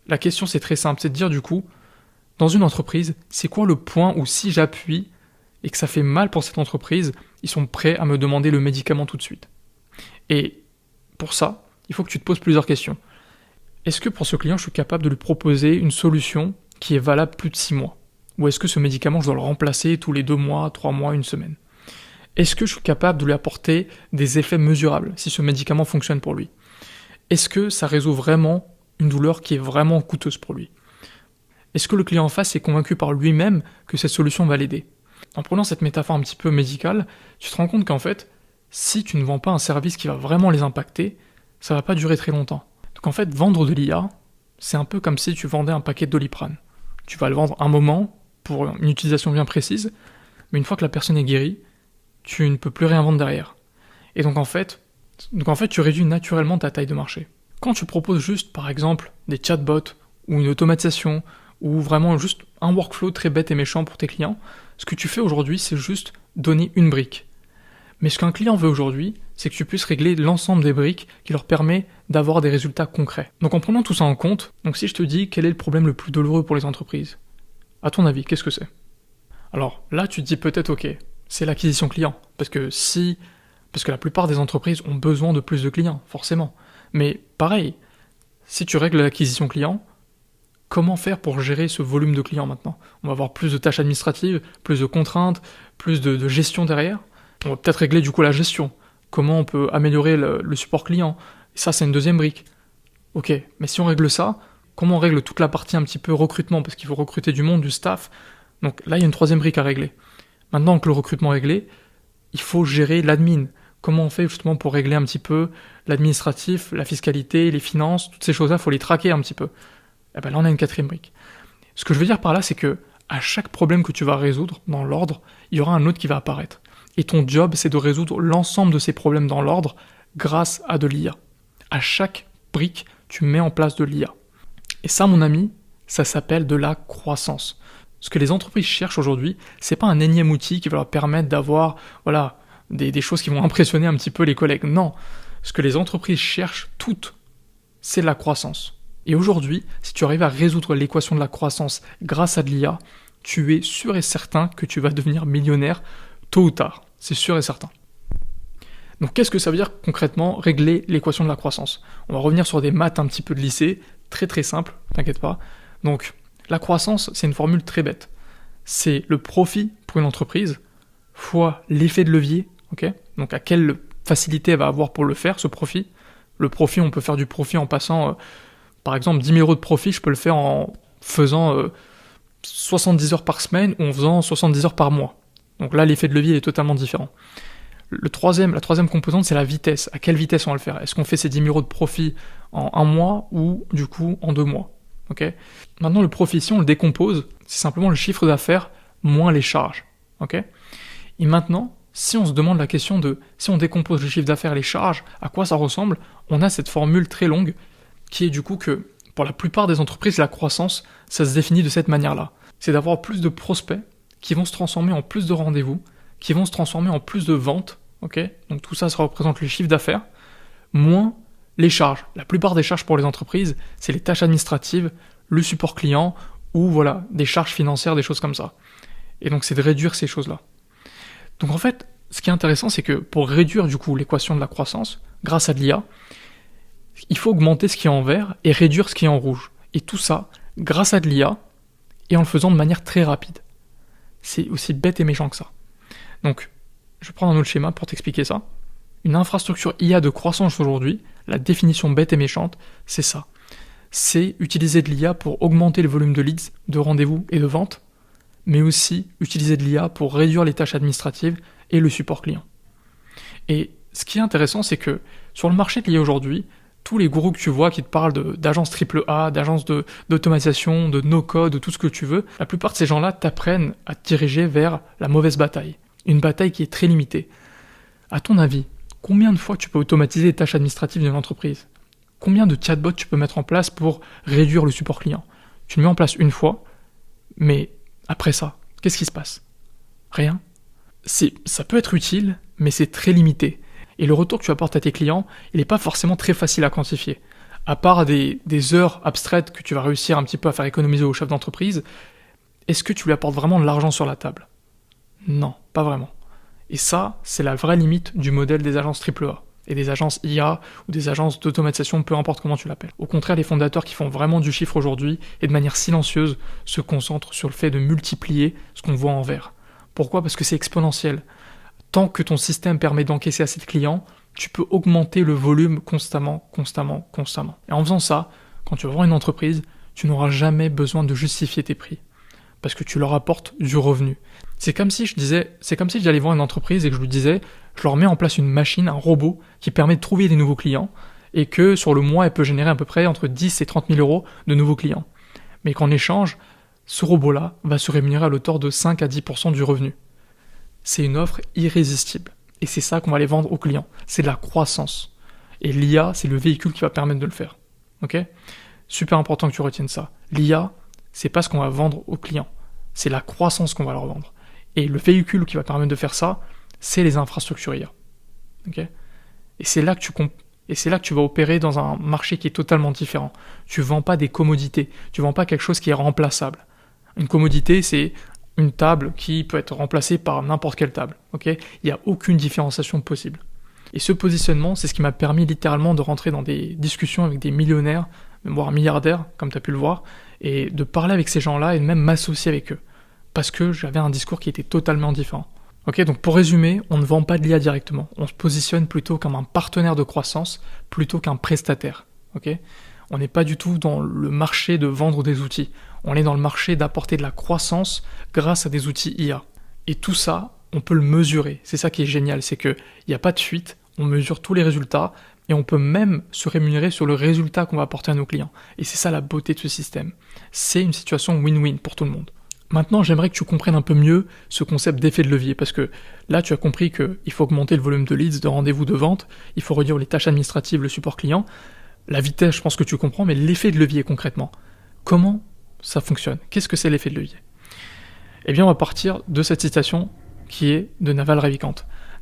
S1: La question c'est très simple, c'est de dire du coup, dans une entreprise, c'est quoi le point où si j'appuie et que ça fait mal pour cette entreprise, ils sont prêts à me demander le médicament tout de suite. Et pour ça, il faut que tu te poses plusieurs questions. Est-ce que pour ce client, je suis capable de lui proposer une solution qui est valable plus de 6 mois? Ou est-ce que ce médicament, je dois le remplacer tous les 2 mois, 3 mois, 1 semaine? Est-ce que je suis capable de lui apporter des effets mesurables si ce médicament fonctionne pour lui? Est-ce que ça résout vraiment une douleur qui est vraiment coûteuse pour lui? Est-ce que le client en face est convaincu par lui-même que cette solution va l'aider? En prenant cette métaphore un petit peu médicale, tu te rends compte qu'en fait, si tu ne vends pas un service qui va vraiment les impacter, ça va pas durer très longtemps. Donc en fait, vendre de l'IA, c'est un peu comme si tu vendais un paquet de Doliprane. Tu vas le vendre un moment pour une utilisation bien précise, mais une fois que la personne est guérie, tu ne peux plus rien vendre derrière. Et donc en fait, tu réduis naturellement ta taille de marché. Quand tu proposes juste, par exemple, des chatbots ou une automatisation ou vraiment juste un workflow très bête et méchant pour tes clients, ce que tu fais aujourd'hui, c'est juste donner une brique. Mais ce qu'un client veut aujourd'hui, c'est que tu puisses régler l'ensemble des briques qui leur permet d'avoir des résultats concrets. Donc en prenant tout ça en compte, donc si je te dis quel est le problème le plus douloureux pour les entreprises, à ton avis, qu'est-ce que c'est? Alors là, tu te dis peut-être ok, c'est l'acquisition client, parce que la plupart des entreprises ont besoin de plus de clients, forcément. Mais pareil, si tu règles l'acquisition client, comment faire pour gérer ce volume de clients maintenant? On va avoir plus de tâches administratives, plus de contraintes, plus de gestion derrière. On va peut-être régler du coup la gestion. Comment on peut améliorer le support client? Et ça, c'est une deuxième brique. Ok, mais si on règle ça, comment on règle toute la partie un petit peu recrutement? Parce qu'il faut recruter du monde, du staff. Donc là, il y a une troisième brique à régler. Maintenant que le recrutement est réglé, il faut gérer l'admin. Comment on fait justement pour régler un petit peu l'administratif, la fiscalité, les finances, toutes ces choses-là, il faut les traquer un petit peu. Et ben là, on a une quatrième brique. Ce que je veux dire par là, c'est que à chaque problème que tu vas résoudre dans l'ordre, il y aura un autre qui va apparaître. Et ton job, c'est de résoudre l'ensemble de ces problèmes dans l'ordre grâce à de l'IA. À chaque brique, tu mets en place de l'IA. Et ça, mon ami, ça s'appelle de la croissance. Ce que les entreprises cherchent aujourd'hui, c'est pas un énième outil qui va leur permettre d'avoir, voilà, des choses qui vont impressionner un petit peu les collègues. Non. Ce que les entreprises cherchent toutes, c'est de la croissance. Et aujourd'hui, si tu arrives à résoudre l'équation de la croissance grâce à de l'IA, tu es sûr et certain que tu vas devenir millionnaire tôt ou tard. C'est sûr et certain. Donc qu'est-ce que ça veut dire concrètement régler l'équation de la croissance? On va revenir sur des maths un petit peu de lycée, très très simple, t'inquiète pas. Donc la croissance, c'est une formule très bête. C'est le profit pour une entreprise fois l'effet de levier, ok? Donc à quelle facilité elle va avoir pour le faire, ce profit. Le profit, on peut faire du profit en passant, par exemple, 10 000 € de profit, je peux le faire en faisant 70 heures par semaine ou en faisant 70 heures par mois. Donc là, l'effet de levier est totalement différent. La troisième composante, c'est la vitesse. À quelle vitesse on va le faire? Est-ce qu'on fait ces 10 000 € de profit en un mois ou du coup en 2 mois? Okay. Maintenant, le profit, si on le décompose, c'est simplement le chiffre d'affaires moins les charges. Okay. Et maintenant, si on se demande la question de si on décompose le chiffre d'affaires et les charges, à quoi ça ressemble, on a cette formule très longue qui est du coup que pour la plupart des entreprises, la croissance, ça se définit de cette manière-là. C'est d'avoir plus de prospects qui vont se transformer en plus de rendez-vous, qui vont se transformer en plus de ventes. Okay. Donc tout ça, ça représente le chiffre d'affaires, moins les charges. La plupart des charges pour les entreprises, c'est les tâches administratives, le support client, ou voilà, des charges financières, des choses comme ça. Et donc c'est de réduire ces choses-là. Donc en fait, ce qui est intéressant, c'est que pour réduire du coup l'équation de la croissance, grâce à de l'IA, il faut augmenter ce qui est en vert et réduire ce qui est en rouge. Et tout ça, grâce à de l'IA, et en le faisant de manière très rapide. C'est aussi bête et méchant que ça. Donc, je vais prendre un autre schéma pour t'expliquer ça. Une infrastructure IA de croissance aujourd'hui, la définition bête et méchante, c'est ça. C'est utiliser de l'IA pour augmenter le volume de leads, de rendez-vous et de ventes, mais aussi utiliser de l'IA pour réduire les tâches administratives et le support client. Et ce qui est intéressant, c'est que sur le marché de l'IA aujourd'hui, tous les gourous que tu vois qui te parlent d'agences AAA, d'agences d'automatisation, de no-code, de tout ce que tu veux, la plupart de ces gens-là t'apprennent à te diriger vers la mauvaise bataille. Une bataille qui est très limitée. À ton avis, combien de fois tu peux automatiser les tâches administratives d'une entreprise? Combien de chatbots tu peux mettre en place pour réduire le support client? Tu le mets en place une fois, mais après ça, qu'est-ce qui se passe? Rien. Ça peut être utile, mais c'est très limité. Et le retour que tu apportes à tes clients, il n'est pas forcément très facile à quantifier. À part des heures abstraites que tu vas réussir un petit peu à faire économiser au chef d'entreprise, est-ce que tu lui apportes vraiment de l'argent sur la table? Non, pas vraiment. Et ça, c'est la vraie limite du modèle des agences AAA, et des agences IA, ou des agences d'automatisation, peu importe comment tu l'appelles. Au contraire, les fondateurs qui font vraiment du chiffre aujourd'hui, et de manière silencieuse, se concentrent sur le fait de multiplier ce qu'on voit en vert. Pourquoi? Parce que c'est exponentiel. Tant que ton système permet d'encaisser assez de clients, tu peux augmenter le volume constamment. Et en faisant ça, quand tu vas voir une entreprise, tu n'auras jamais besoin de justifier tes prix. Parce que tu leur apportes du revenu. C'est comme si j'allais voir une entreprise et que je lui disais, je leur mets en place une machine, un robot, qui permet de trouver des nouveaux clients, et que sur le mois, elle peut générer à peu près entre 10 et 30 000 € de nouveaux clients. Mais qu'en échange, ce robot-là va se rémunérer à l'auteur de 5 à 10% du revenu. C'est une offre irrésistible. Et c'est ça qu'on va aller vendre aux clients. C'est de la croissance. Et l'IA, c'est le véhicule qui va permettre de le faire. Ok? Super important que tu retiennes ça. L'IA, c'est pas ce qu'on va vendre aux clients. C'est la croissance qu'on va leur vendre. Et le véhicule qui va permettre de faire ça, c'est les infrastructures IA. Okay? Et c'est là que tu vas opérer dans un marché qui est totalement différent. Tu vends pas des commodités. Tu vends pas quelque chose qui est remplaçable. Une commodité, c'est une table qui peut être remplacée par n'importe quelle table. Okay? Il n'y a aucune différenciation possible. Et ce positionnement, c'est ce qui m'a permis littéralement de rentrer dans des discussions avec des millionnaires, voire milliardaires, comme tu as pu le voir, et de parler avec ces gens-là et de même m'associer avec eux. Parce que j'avais un discours qui était totalement différent. Ok, donc pour résumer, on ne vend pas de l'IA directement. On se positionne plutôt comme un partenaire de croissance, plutôt qu'un prestataire. Ok, on n'est pas du tout dans le marché de vendre des outils. On est dans le marché d'apporter de la croissance grâce à des outils IA. Et tout ça, on peut le mesurer. C'est ça qui est génial, c'est qu'il n'y a pas de fuite, on mesure tous les résultats, et on peut même se rémunérer sur le résultat qu'on va apporter à nos clients. Et c'est ça la beauté de ce système. C'est une situation win-win pour tout le monde. Maintenant, j'aimerais que tu comprennes un peu mieux ce concept d'effet de levier, parce que là, tu as compris qu'il faut augmenter le volume de leads, de rendez-vous, de vente, il faut réduire les tâches administratives, le support client. La vitesse, je pense que tu comprends, mais l'effet de levier concrètement, comment ça fonctionne? Qu'est-ce que c'est l'effet de levier? Eh bien, on va partir de cette citation qui est de Naval Ravikant.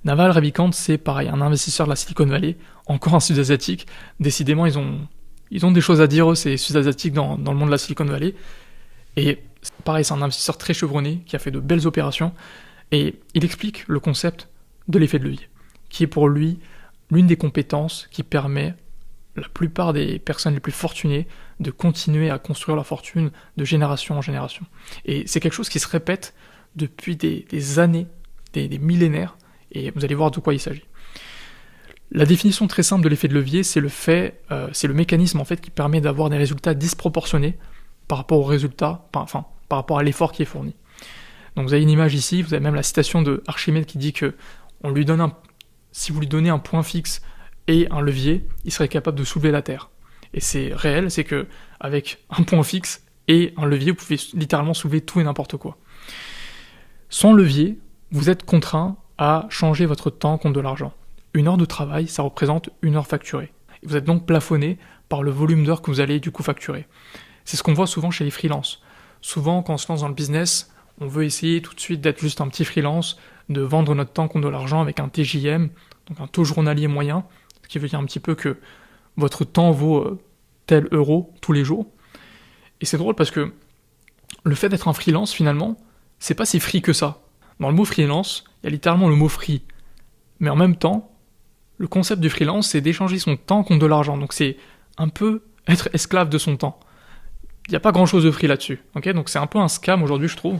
S1: Naval Ravikant, c'est pareil, un investisseur de la Silicon Valley, encore un Sud-Asiatique. Décidément, ils ont des choses à dire, eux, ces Sud-Asiatiques dans le monde de la Silicon Valley. Et pareil, c'est un investisseur très chevronné, qui a fait de belles opérations. Et il explique le concept de l'effet de levier, qui est pour lui l'une des compétences qui permet la plupart des personnes les plus fortunées de continuer à construire leur fortune de génération en génération. Et c'est quelque chose qui se répète depuis des années, des millénaires, et vous allez voir de quoi il s'agit. La définition très simple de l'effet de levier, c'est le mécanisme en fait qui permet d'avoir des résultats disproportionnés par rapport au résultat, par rapport à l'effort qui est fourni. Donc vous avez une image ici, vous avez même la citation de Archimède qui dit que si vous lui donnez un point fixe et un levier, il serait capable de soulever la Terre. Et c'est réel, c'est que avec un point fixe et un levier, vous pouvez littéralement soulever tout et n'importe quoi. Sans levier, vous êtes contraint à changer votre temps contre de l'argent. 1 heure de travail, ça représente 1 heure facturée. Vous êtes donc plafonné par le volume d'heures que vous allez du coup facturer. C'est ce qu'on voit souvent chez les freelances. Souvent, quand on se lance dans le business, on veut essayer tout de suite d'être juste un petit freelance, de vendre notre temps contre de l'argent avec un TJM, donc un taux journalier moyen, ce qui veut dire un petit peu que votre temps vaut tel euro tous les jours. Et c'est drôle parce que le fait d'être un freelance, finalement, c'est pas si free que ça. Dans le mot freelance, il y a littéralement le mot free. Mais en même temps, le concept du freelance, c'est d'échanger son temps contre de l'argent. Donc c'est un peu être esclave de son temps. Il n'y a pas grand-chose de free là-dessus. Okay, donc c'est un peu un scam aujourd'hui, je trouve.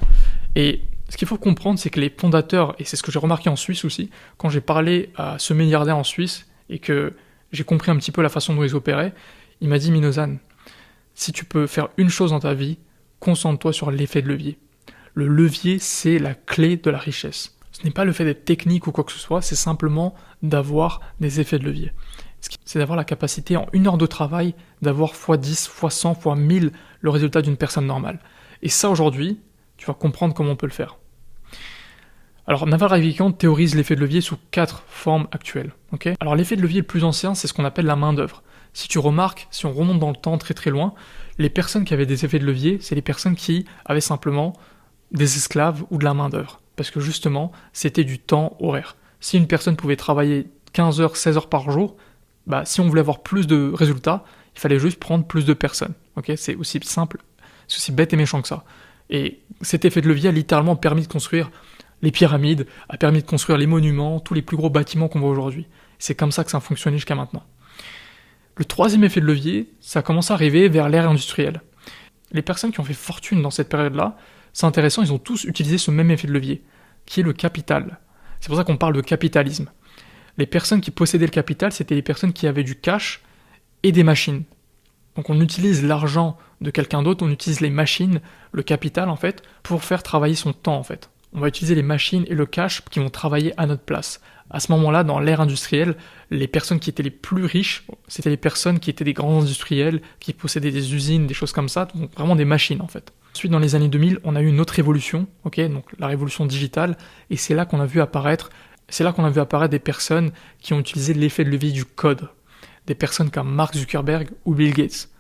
S1: Et ce qu'il faut comprendre, c'est que les fondateurs, et c'est ce que j'ai remarqué en Suisse aussi, quand j'ai parlé à ce milliardaire en Suisse, et que j'ai compris un petit peu la façon dont ils opéraient, il m'a dit « Minozan, si tu peux faire une chose dans ta vie, concentre-toi sur l'effet de levier. Le levier, c'est la clé de la richesse. Ce n'est pas le fait d'être technique ou quoi que ce soit, c'est simplement d'avoir des effets de levier. C'est d'avoir la capacité en 1 heure de travail d'avoir x10, x100, x1000 le résultat d'une personne normale. Et ça aujourd'hui, tu vas comprendre comment on peut le faire. Alors Naval Ravikant théorise l'effet de levier sous 4 formes actuelles. Okay, alors l'effet de levier le plus ancien, c'est ce qu'on appelle la main d'œuvre. Si tu remarques, si on remonte dans le temps très très loin, les personnes qui avaient des effets de levier, c'est les personnes qui avaient simplement des esclaves ou de la main d'œuvre. Parce que justement, c'était du temps horaire. Si une personne pouvait travailler 15 heures, 16 heures par jour, si on voulait avoir plus de résultats, il fallait juste prendre plus de personnes. Okay, c'est aussi simple, c'est aussi bête et méchant que ça. Et cet effet de levier a littéralement permis de construire les pyramides, a permis de construire les monuments, tous les plus gros bâtiments qu'on voit aujourd'hui. C'est comme ça que ça a fonctionné jusqu'à maintenant. Le troisième effet de levier, ça commence à arriver vers l'ère industrielle. Les personnes qui ont fait fortune dans cette période-là, c'est intéressant, ils ont tous utilisé ce même effet de levier, qui est le capital. C'est pour ça qu'on parle de capitalisme. Les personnes qui possédaient le capital, c'était les personnes qui avaient du cash et des machines. Donc on utilise l'argent de quelqu'un d'autre, on utilise les machines, le capital en fait, pour faire travailler son temps en fait. On va utiliser les machines et le cash qui vont travailler à notre place. À ce moment-là, dans l'ère industrielle, les personnes qui étaient les plus riches, c'était les personnes qui étaient des grands industriels, qui possédaient des usines, des choses comme ça, donc vraiment des machines en fait. Ensuite, dans les années 2000, on a eu une autre révolution, donc la révolution digitale, et c'est là qu'on a vu apparaître des personnes qui ont utilisé l'effet de levier du code. Des personnes comme Mark Zuckerberg ou Bill Gates.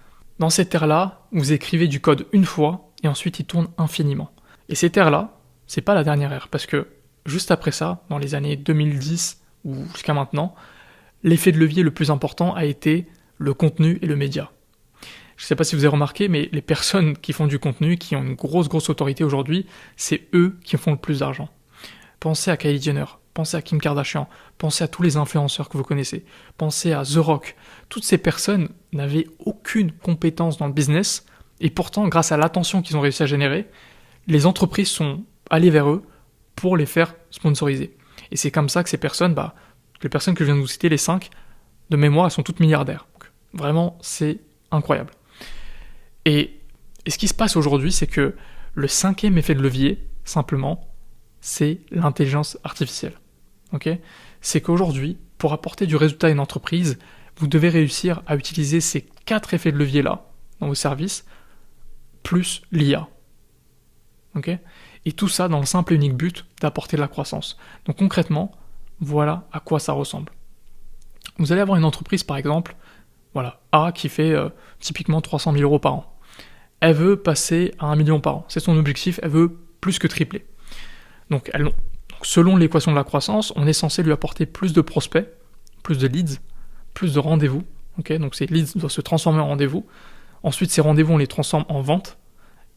S1: Dans cette ère-là, vous écrivez du code une fois, et ensuite il tourne infiniment. Et cette ère-là, c'est pas la dernière ère, parce que juste après ça, dans les années 2010 ou jusqu'à maintenant, l'effet de levier le plus important a été le contenu et le média. Je sais pas si vous avez remarqué, mais les personnes qui font du contenu, qui ont une grosse autorité aujourd'hui, c'est eux qui font le plus d'argent. Pensez à Kylie Jenner, pensez à Kim Kardashian, pensez à tous les influenceurs que vous connaissez, pensez à The Rock. Toutes ces personnes n'avaient aucune compétence dans le business, et pourtant, grâce à l'attention qu'ils ont réussi à générer, les entreprises sont allées vers eux pour les faire sponsoriser. Et c'est comme ça que ces personnes, les personnes que je viens de vous citer, les 5, de mémoire, elles sont toutes milliardaires. Donc, vraiment, c'est incroyable. Et ce qui se passe aujourd'hui, c'est que le 5e effet de levier, simplement, c'est l'intelligence artificielle. Okay, c'est qu'aujourd'hui, pour apporter du résultat à une entreprise, vous devez réussir à utiliser ces 4 effets de levier-là dans vos services, plus l'IA. Okay, et tout ça dans le simple et unique but d'apporter de la croissance. Donc concrètement, voilà à quoi ça ressemble. Vous allez avoir une entreprise, par exemple, A, qui fait typiquement 300 000 euros par an. Elle veut passer à 1 million par an. C'est son objectif, elle veut plus que triplé. Donc selon l'équation de la croissance, on est censé lui apporter plus de prospects, plus de leads, plus de rendez-vous. Okay, donc ces leads doivent se transformer en rendez-vous. Ensuite, ces rendez-vous, on les transforme en ventes.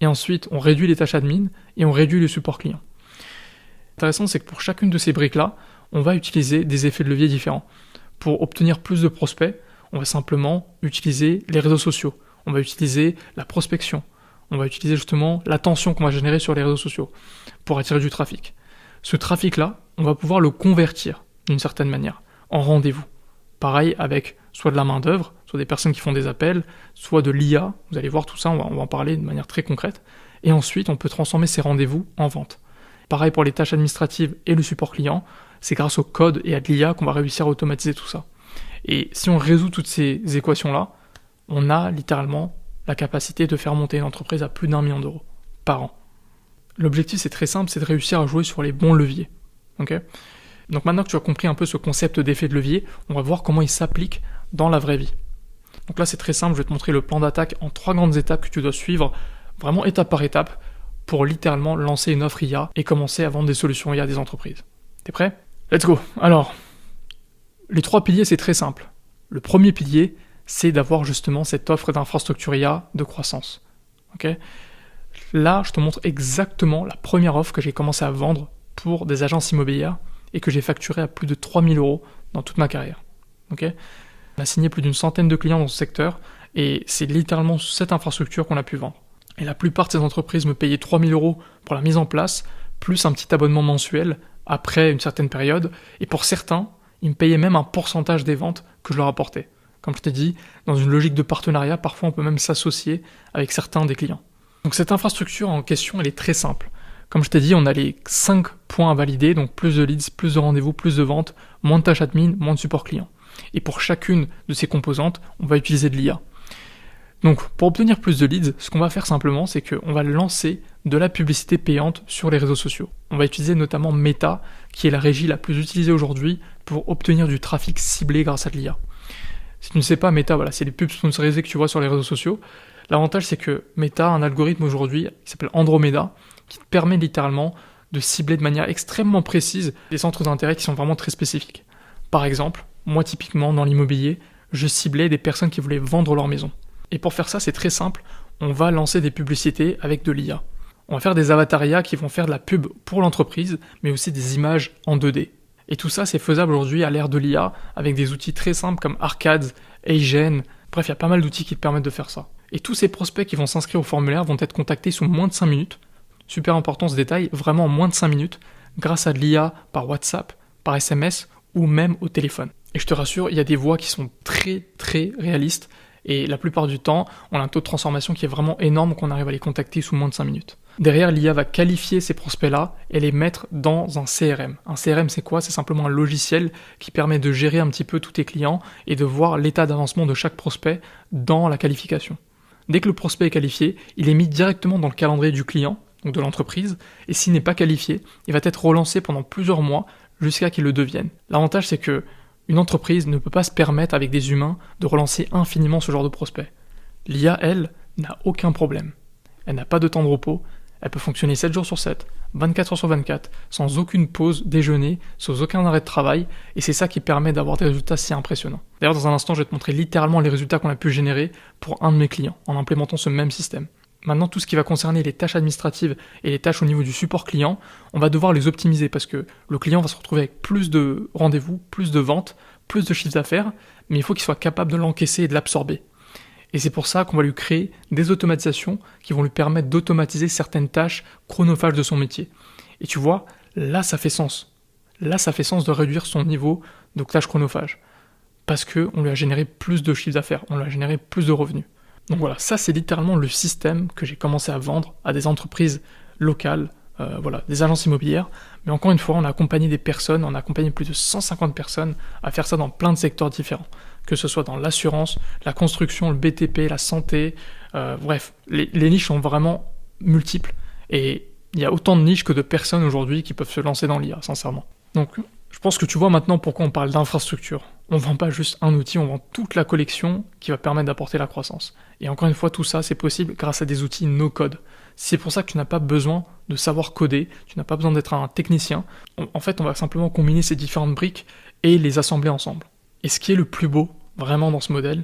S1: Et ensuite, on réduit les tâches admin et on réduit le support client. L'intéressant, c'est que pour chacune de ces briques-là, on va utiliser des effets de levier différents. Pour obtenir plus de prospects, on va simplement utiliser les réseaux sociaux. On va utiliser la prospection. On va utiliser justement l'attention qu'on va générer sur les réseaux sociaux pour attirer du trafic. Ce trafic-là, on va pouvoir le convertir d'une certaine manière en rendez-vous. Pareil avec soit de la main-d'œuvre, soit des personnes qui font des appels, soit de l'IA. Vous allez voir tout ça, on va en parler de manière très concrète. Et ensuite, on peut transformer ces rendez-vous en vente. Pareil pour les tâches administratives et le support client, c'est grâce au code et à de l'IA qu'on va réussir à automatiser tout ça. Et si on résout toutes ces équations-là, on a littéralement la capacité de faire monter une entreprise à plus d'1 million d'euros par an. L'objectif, c'est très simple, c'est de réussir à jouer sur les bons leviers. Okay, donc maintenant que tu as compris un peu ce concept d'effet de levier, on va voir comment il s'applique dans la vraie vie. Donc là, c'est très simple, je vais te montrer le plan d'attaque en 3 grandes étapes que tu dois suivre, vraiment étape par étape, pour littéralement lancer une offre IA et commencer à vendre des solutions IA à des entreprises. T'es prêt? Let's go. Alors, les 3 piliers, c'est très simple. Le premier pilier, c'est d'avoir justement cette offre d'infrastructure IA de croissance. Okay, là, je te montre exactement la première offre que j'ai commencé à vendre pour des agences immobilières et que j'ai facturé à plus de 3 000 € dans toute ma carrière. Okay, on a signé plus d'une centaine de clients dans ce secteur et c'est littéralement cette infrastructure qu'on a pu vendre. Et la plupart de ces entreprises me payaient 3 000 € pour la mise en place, plus un petit abonnement mensuel après une certaine période. Et pour certains, ils me payaient même un pourcentage des ventes que je leur apportais. Comme je t'ai dit, dans une logique de partenariat, parfois on peut même s'associer avec certains des clients. Donc cette infrastructure en question, elle est très simple. Comme je t'ai dit, on a les 5 points à valider, donc plus de leads, plus de rendez-vous, plus de ventes, moins de tâches admin, moins de support client. Et pour chacune de ces composantes, on va utiliser de l'IA. Donc pour obtenir plus de leads, ce qu'on va faire simplement, c'est qu'on va lancer de la publicité payante sur les réseaux sociaux. On va utiliser notamment Meta, qui est la régie la plus utilisée aujourd'hui pour obtenir du trafic ciblé grâce à de l'IA. Si tu ne sais pas, Meta, voilà, c'est les pubs sponsorisées que tu vois sur les réseaux sociaux. L'avantage, c'est que Meta a un algorithme aujourd'hui qui s'appelle Andromeda, qui te permet littéralement de cibler de manière extrêmement précise des centres d'intérêt qui sont vraiment très spécifiques. Par exemple, moi typiquement dans l'immobilier, je ciblais des personnes qui voulaient vendre leur maison. Et pour faire ça, c'est très simple, on va lancer des publicités avec de l'IA. On va faire des avatars IA qui vont faire de la pub pour l'entreprise, mais aussi des images en 2D. Et tout ça, c'est faisable aujourd'hui à l'ère de l'IA, avec des outils très simples comme Arcade, Eigen, bref, il y a pas mal d'outils qui te permettent de faire ça. Et tous ces prospects qui vont s'inscrire au formulaire vont être contactés sous moins de 5 minutes. Super important ce détail, vraiment en moins de 5 minutes, grâce à de l'IA par WhatsApp, par SMS ou même au téléphone. Et je te rassure, il y a des voix qui sont très très réalistes, et la plupart du temps, on a un taux de transformation qui est vraiment énorme qu'on arrive à les contacter sous moins de 5 minutes. Derrière, l'IA va qualifier ces prospects-là et les mettre dans un CRM. Un CRM, c'est quoi? C'est simplement un logiciel qui permet de gérer un petit peu tous tes clients et de voir l'état d'avancement de chaque prospect dans la qualification. Dès que le prospect est qualifié, il est mis directement dans le calendrier du client, donc de l'entreprise, et s'il n'est pas qualifié, il va être relancé pendant plusieurs mois jusqu'à qu'il le devienne. L'avantage, c'est que une entreprise ne peut pas se permettre avec des humains de relancer infiniment ce genre de prospect. L'IA, elle, n'a aucun problème. Elle n'a pas de temps de repos, elle peut fonctionner 7 jours sur 7, 24 heures sur 24, sans aucune pause déjeuner, sans aucun arrêt de travail, et c'est ça qui permet d'avoir des résultats si impressionnants. D'ailleurs, dans un instant, je vais te montrer littéralement les résultats qu'on a pu générer pour un de mes clients, en implémentant ce même système. Maintenant, tout ce qui va concerner les tâches administratives et les tâches au niveau du support client, on va devoir les optimiser parce que le client va se retrouver avec plus de rendez-vous, plus de ventes, plus de chiffre d'affaires, mais il faut qu'il soit capable de l'encaisser et de l'absorber. Et c'est pour ça qu'on va lui créer des automatisations qui vont lui permettre d'automatiser certaines tâches chronophages de son métier. Et tu vois, là ça fait sens. Là ça fait sens de réduire son niveau de tâches chronophages. Parce qu'on lui a généré plus de chiffre d'affaires, on lui a généré plus de revenus. Donc voilà, ça c'est littéralement le système que j'ai commencé à vendre à des entreprises locales, des agences immobilières. Mais encore une fois, on a accompagné des personnes, on a accompagné plus de 150 personnes à faire ça dans plein de secteurs différents. Que ce soit dans l'assurance, la construction, le BTP, la santé, les niches sont vraiment multiples. Et il y a autant de niches que de personnes aujourd'hui qui peuvent se lancer dans l'IA, sincèrement. Donc je pense que tu vois maintenant pourquoi on parle d'infrastructure. On vend pas juste un outil, on vend toute la collection qui va permettre d'apporter la croissance. Et encore une fois, tout ça, c'est possible grâce à des outils no-code. C'est pour ça que tu n'as pas besoin de savoir coder, tu n'as pas besoin d'être un technicien. En fait, on va simplement combiner ces différentes briques et les assembler ensemble. Et ce qui est le plus beau, vraiment, dans ce modèle,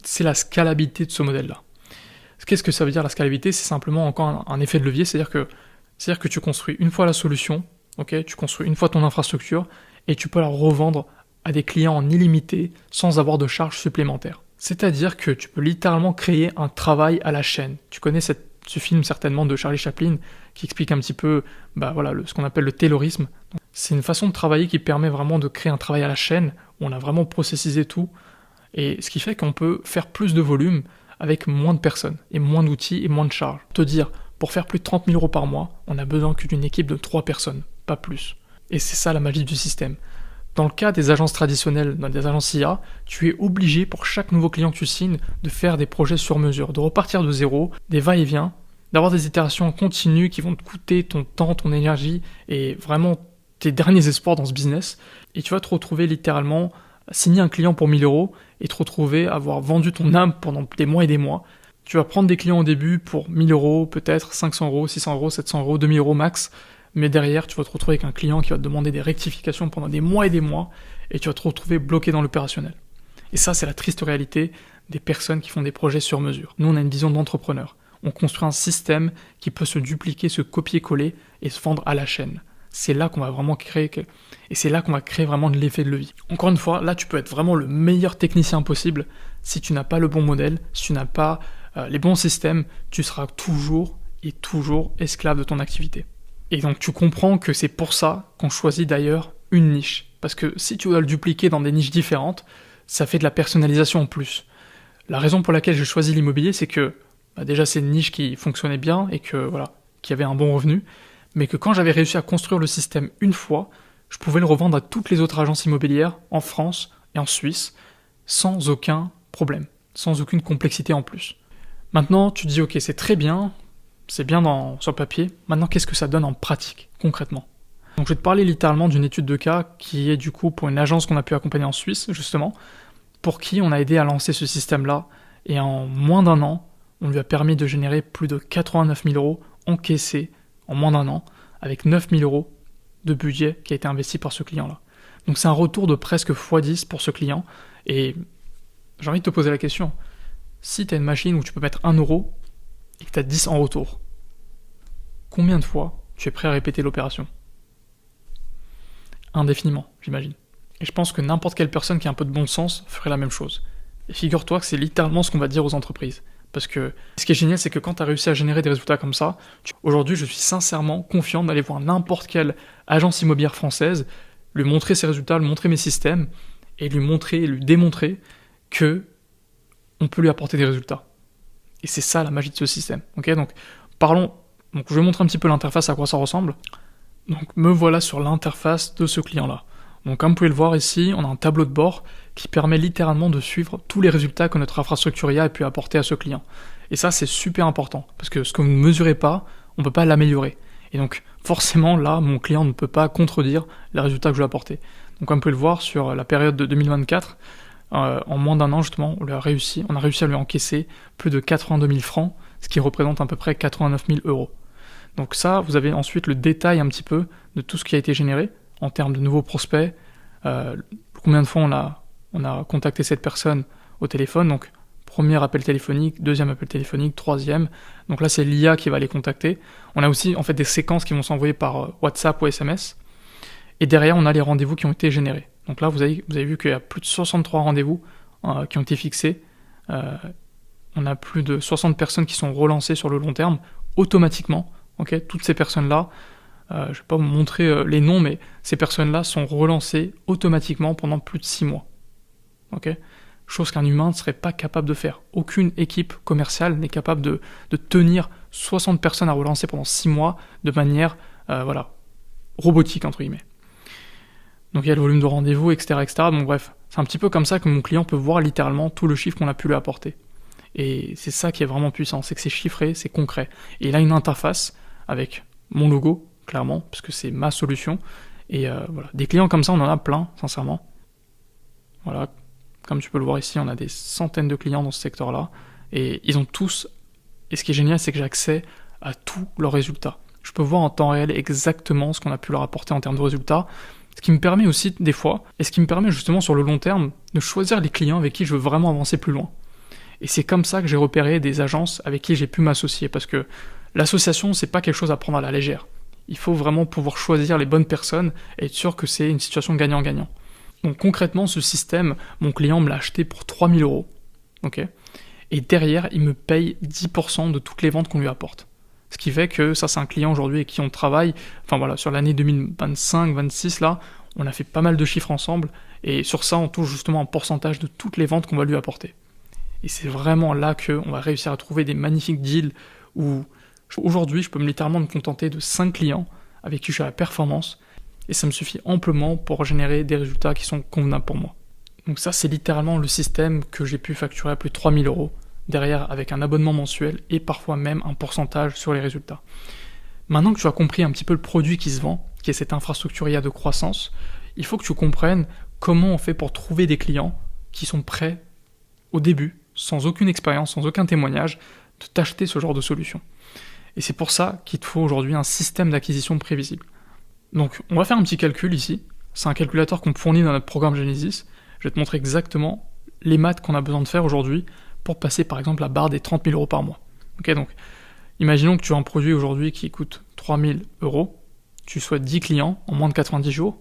S1: c'est la scalabilité de ce modèle-là. Qu'est-ce que ça veut dire, la scalabilité? C'est simplement encore un effet de levier, c'est-à-dire que tu construis une fois la solution, okay, tu construis une fois ton infrastructure, et tu peux la revendre à des clients en illimité sans avoir de charges supplémentaires. C'est-à-dire que tu peux littéralement créer un travail à la chaîne. Tu connais ce film certainement de Charlie Chaplin qui explique un petit peu ce qu'on appelle le taylorisme. C'est une façon de travailler qui permet vraiment de créer un travail à la chaîne où on a vraiment processisé tout, et ce qui fait qu'on peut faire plus de volume avec moins de personnes, et moins d'outils, et moins de charges. Te dire, pour faire plus de 30 000 € par mois, on a besoin que d'une équipe de 3 personnes, pas plus. Et c'est ça la magie du système. Dans le cas des agences traditionnelles, dans des agences IA, tu es obligé pour chaque nouveau client que tu signes de faire des projets sur mesure, de repartir de zéro, des va-et-vient, d'avoir des itérations continues qui vont te coûter ton temps, ton énergie et vraiment tes derniers espoirs dans ce business. Et tu vas te retrouver littéralement signer un client pour 1 000 € et te retrouver à avoir vendu ton âme pendant des mois et des mois. Tu vas prendre des clients au début pour 1 000 €, peut-être 500 €, 600 €, 700 €, 2 000 € max. Mais derrière, tu vas te retrouver avec un client qui va te demander des rectifications pendant des mois et des mois, et tu vas te retrouver bloqué dans l'opérationnel. Et ça, c'est la triste réalité des personnes qui font des projets sur mesure. Nous, on a une vision d'entrepreneur. On construit un système qui peut se dupliquer, se copier-coller et se vendre à la chaîne. C'est là qu'on va vraiment créer, et c'est là qu'on va créer vraiment de l'effet de levier. Encore une fois, là, tu peux être vraiment le meilleur technicien possible. Si tu n'as pas le bon modèle, si tu n'as pas les bons systèmes, tu seras toujours et toujours esclave de ton activité. Et donc tu comprends que c'est pour ça qu'on choisit d'ailleurs une niche. Parce que si tu dois le dupliquer dans des niches différentes, ça fait de la personnalisation en plus. La raison pour laquelle j'ai choisi l'immobilier, c'est que déjà c'est une niche qui fonctionnait bien et que qui avait un bon revenu, mais que quand j'avais réussi à construire le système une fois, je pouvais le revendre à toutes les autres agences immobilières en France et en Suisse sans aucun problème, sans aucune complexité en plus. Maintenant, tu te dis ok, c'est très bien, c'est bien sur le papier, maintenant qu'est-ce que ça donne en pratique, concrètement? Donc je vais te parler littéralement d'une étude de cas qui est du coup pour une agence qu'on a pu accompagner en Suisse, justement, pour qui on a aidé à lancer ce système-là, et en moins d'1 an, on lui a permis de générer plus de 89 000 € encaissés en moins d'1 an, avec 9 000 € de budget qui a été investi par ce client-là. Donc c'est un retour de presque x10 pour ce client, et j'ai envie de te poser la question, si tu as une machine où tu peux mettre 1 € et que tu as 10 en retour, combien de fois tu es prêt à répéter l'opération? Indéfiniment, j'imagine. Et je pense que n'importe quelle personne qui a un peu de bon sens ferait la même chose. Et figure-toi que c'est littéralement ce qu'on va dire aux entreprises. Parce que ce qui est génial, c'est que quand tu as réussi à générer des résultats comme ça, aujourd'hui je suis sincèrement confiant d'aller voir n'importe quelle agence immobilière française, lui montrer ses résultats, lui montrer mes systèmes, et lui montrer, lui démontrer que on peut lui apporter des résultats. Et c'est ça la magie de ce système. Okay, donc je vais montrer un petit peu l'interface, à quoi ça ressemble. Donc me voilà sur l'interface de ce client-là. Donc comme vous pouvez le voir ici, on a un tableau de bord qui permet littéralement de suivre tous les résultats que notre infrastructure IA a pu apporter à ce client. Et ça, c'est super important, parce que ce que vous ne mesurez pas, on ne peut pas l'améliorer. Et donc forcément, là, mon client ne peut pas contredire les résultats que je lui ai apportés. Donc comme vous pouvez le voir, sur la période de 2024, en moins d'1 an, justement, on a réussi à lui encaisser plus de 82 000 francs, ce qui représente à peu près 89 000 €. Donc ça, vous avez ensuite le détail un petit peu de tout ce qui a été généré en termes de nouveaux prospects, combien de fois on a contacté cette personne au téléphone, donc premier appel téléphonique, deuxième appel téléphonique, troisième, donc là c'est l'IA qui va les contacter. On a aussi en fait des séquences qui vont s'envoyer par WhatsApp ou SMS, et derrière on a les rendez-vous qui ont été générés. Donc là vous avez vu qu'il y a plus de 63 rendez-vous qui ont été fixés, on a plus de 60 personnes qui sont relancées sur le long terme, automatiquement. Okay, toutes ces personnes-là, je ne vais pas vous montrer les noms, mais ces personnes-là sont relancées automatiquement pendant plus de 6 mois. Okay, chose qu'un humain ne serait pas capable de faire. Aucune équipe commerciale n'est capable de tenir 60 personnes à relancer pendant 6 mois de manière robotique, entre guillemets. Donc il y a le volume de rendez-vous, etc., etc. Donc bref, c'est un petit peu comme ça que mon client peut voir littéralement tout le chiffre qu'on a pu lui apporter. Et c'est ça qui est vraiment puissant, c'est que c'est chiffré, c'est concret. Et il a une interface avec mon logo, clairement, parce que c'est ma solution. Et des clients comme ça, on en a plein, sincèrement. Voilà, comme tu peux le voir ici, on a des centaines de clients dans ce secteur-là, et ils ont tous, et ce qui est génial, c'est que j'ai accès à tous leurs résultats. Je peux voir en temps réel exactement ce qu'on a pu leur apporter en termes de résultats, ce qui me permet aussi, des fois, et ce qui me permet justement sur le long terme, de choisir les clients avec qui je veux vraiment avancer plus loin. Et c'est comme ça que j'ai repéré des agences avec qui j'ai pu m'associer, parce que l'association, c'est pas quelque chose à prendre à la légère. Il faut vraiment pouvoir choisir les bonnes personnes et être sûr que c'est une situation gagnant-gagnant. Donc concrètement, ce système, mon client me l'a acheté pour 3 000 euros. Okay, et derrière, il me paye 10% de toutes les ventes qu'on lui apporte. Ce qui fait que ça, c'est un client aujourd'hui avec qui on travaille. Enfin voilà, sur l'année 2025-26, là, on a fait pas mal de chiffres ensemble. Et sur ça, on touche justement un pourcentage de toutes les ventes qu'on va lui apporter. Et c'est vraiment là qu'on va réussir à trouver des magnifiques deals où aujourd'hui, je peux littéralement me contenter de 5 clients avec qui je suis à la performance. Et ça me suffit amplement pour générer des résultats qui sont convenables pour moi. Donc ça, c'est littéralement le système que j'ai pu facturer à plus de 3 000 euros, derrière avec un abonnement mensuel et parfois même un pourcentage sur les résultats. Maintenant que tu as compris un petit peu le produit qui se vend, qui est cette infrastructure IA de croissance, il faut que tu comprennes comment on fait pour trouver des clients qui sont prêts au début, sans aucune expérience, sans aucun témoignage, de t'acheter ce genre de solution. Et c'est pour ça qu'il te faut aujourd'hui un système d'acquisition prévisible. Donc on va faire un petit calcul ici, c'est un calculateur qu'on fournit dans notre programme Genesis. Je vais te montrer exactement les maths qu'on a besoin de faire aujourd'hui pour passer par exemple la barre des 30 000 euros par mois. Ok, donc imaginons que tu as un produit aujourd'hui qui coûte 3 000 euros, tu souhaites 10 clients en moins de 90 jours,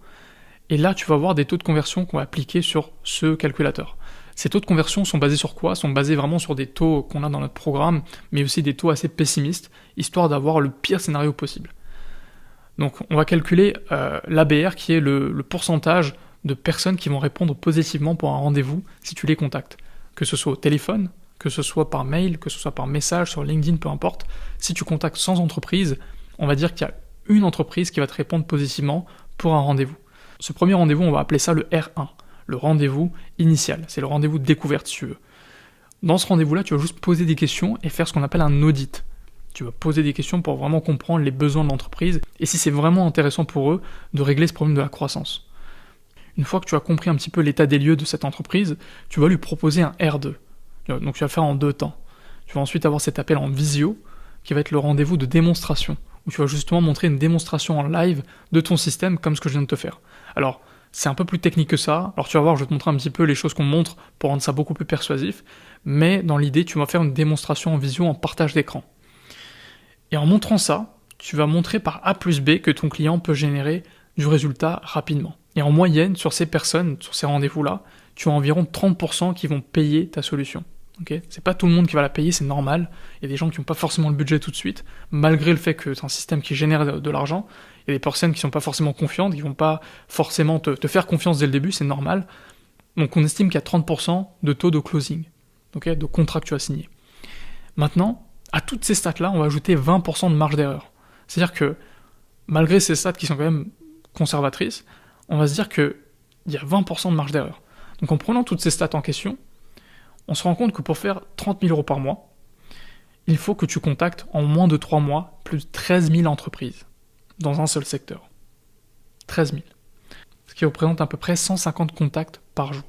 S1: et là tu vas voir des taux de conversion qu'on va appliquer sur ce calculateur. Ces taux de conversion sont basés sur quoi? Sont basés vraiment sur des taux qu'on a dans notre programme, mais aussi des taux assez pessimistes, histoire d'avoir le pire scénario possible. Donc on va calculer l'ABR qui est le pourcentage de personnes qui vont répondre positivement pour un rendez-vous si tu les contactes. Que ce soit au téléphone, que ce soit par mail, que ce soit par message, sur LinkedIn, peu importe. Si tu contactes 100 entreprises, on va dire qu'il y a une entreprise qui va te répondre positivement pour un rendez-vous. Ce premier rendez-vous, on va appeler ça le R1, le rendez-vous initial. C'est le rendez-vous de découverte si tu veux. Dans ce rendez-vous-là, tu vas juste poser des questions et faire ce qu'on appelle un audit. Tu vas poser des questions pour vraiment comprendre les besoins de l'entreprise et si c'est vraiment intéressant pour eux de régler ce problème de la croissance. Une fois que tu as compris un petit peu l'état des lieux de cette entreprise, tu vas lui proposer un R2. Donc tu vas faire en 2 temps. Tu vas ensuite avoir cet appel en visio, qui va être le rendez-vous de démonstration, où tu vas justement montrer une démonstration en live de ton système, comme ce que je viens de te faire. Alors, c'est un peu plus technique que ça. Alors tu vas voir, je vais te montrer un petit peu les choses qu'on montre pour rendre ça beaucoup plus persuasif. Mais dans l'idée, tu vas faire une démonstration en visio en partage d'écran. Et en montrant ça, tu vas montrer par A plus B que ton client peut générer du résultat rapidement. Et en moyenne, sur ces personnes, sur ces rendez-vous-là, tu as environ 30% qui vont payer ta solution. Okay, c'est pas tout le monde qui va la payer, c'est normal. Il y a des gens qui n'ont pas forcément le budget tout de suite, malgré le fait que c'est un système qui génère de l'argent. Il y a des personnes qui sont pas forcément confiantes, qui vont pas forcément te faire confiance dès le début, c'est normal. Donc on estime qu'il y a 30% de taux de closing, okay, de contrat que tu as signé. Maintenant, à toutes ces stats-là, on va ajouter 20% de marge d'erreur. C'est-à-dire que, malgré ces stats qui sont quand même conservatrices, on va se dire qu'il y a 20% de marge d'erreur. Donc en prenant toutes ces stats en question, on se rend compte que pour faire 30 000 euros par mois, il faut que tu contactes en moins de 3 mois plus de 13 000 entreprises dans un seul secteur. 13 000. Ce qui représente à peu près 150 contacts par jour.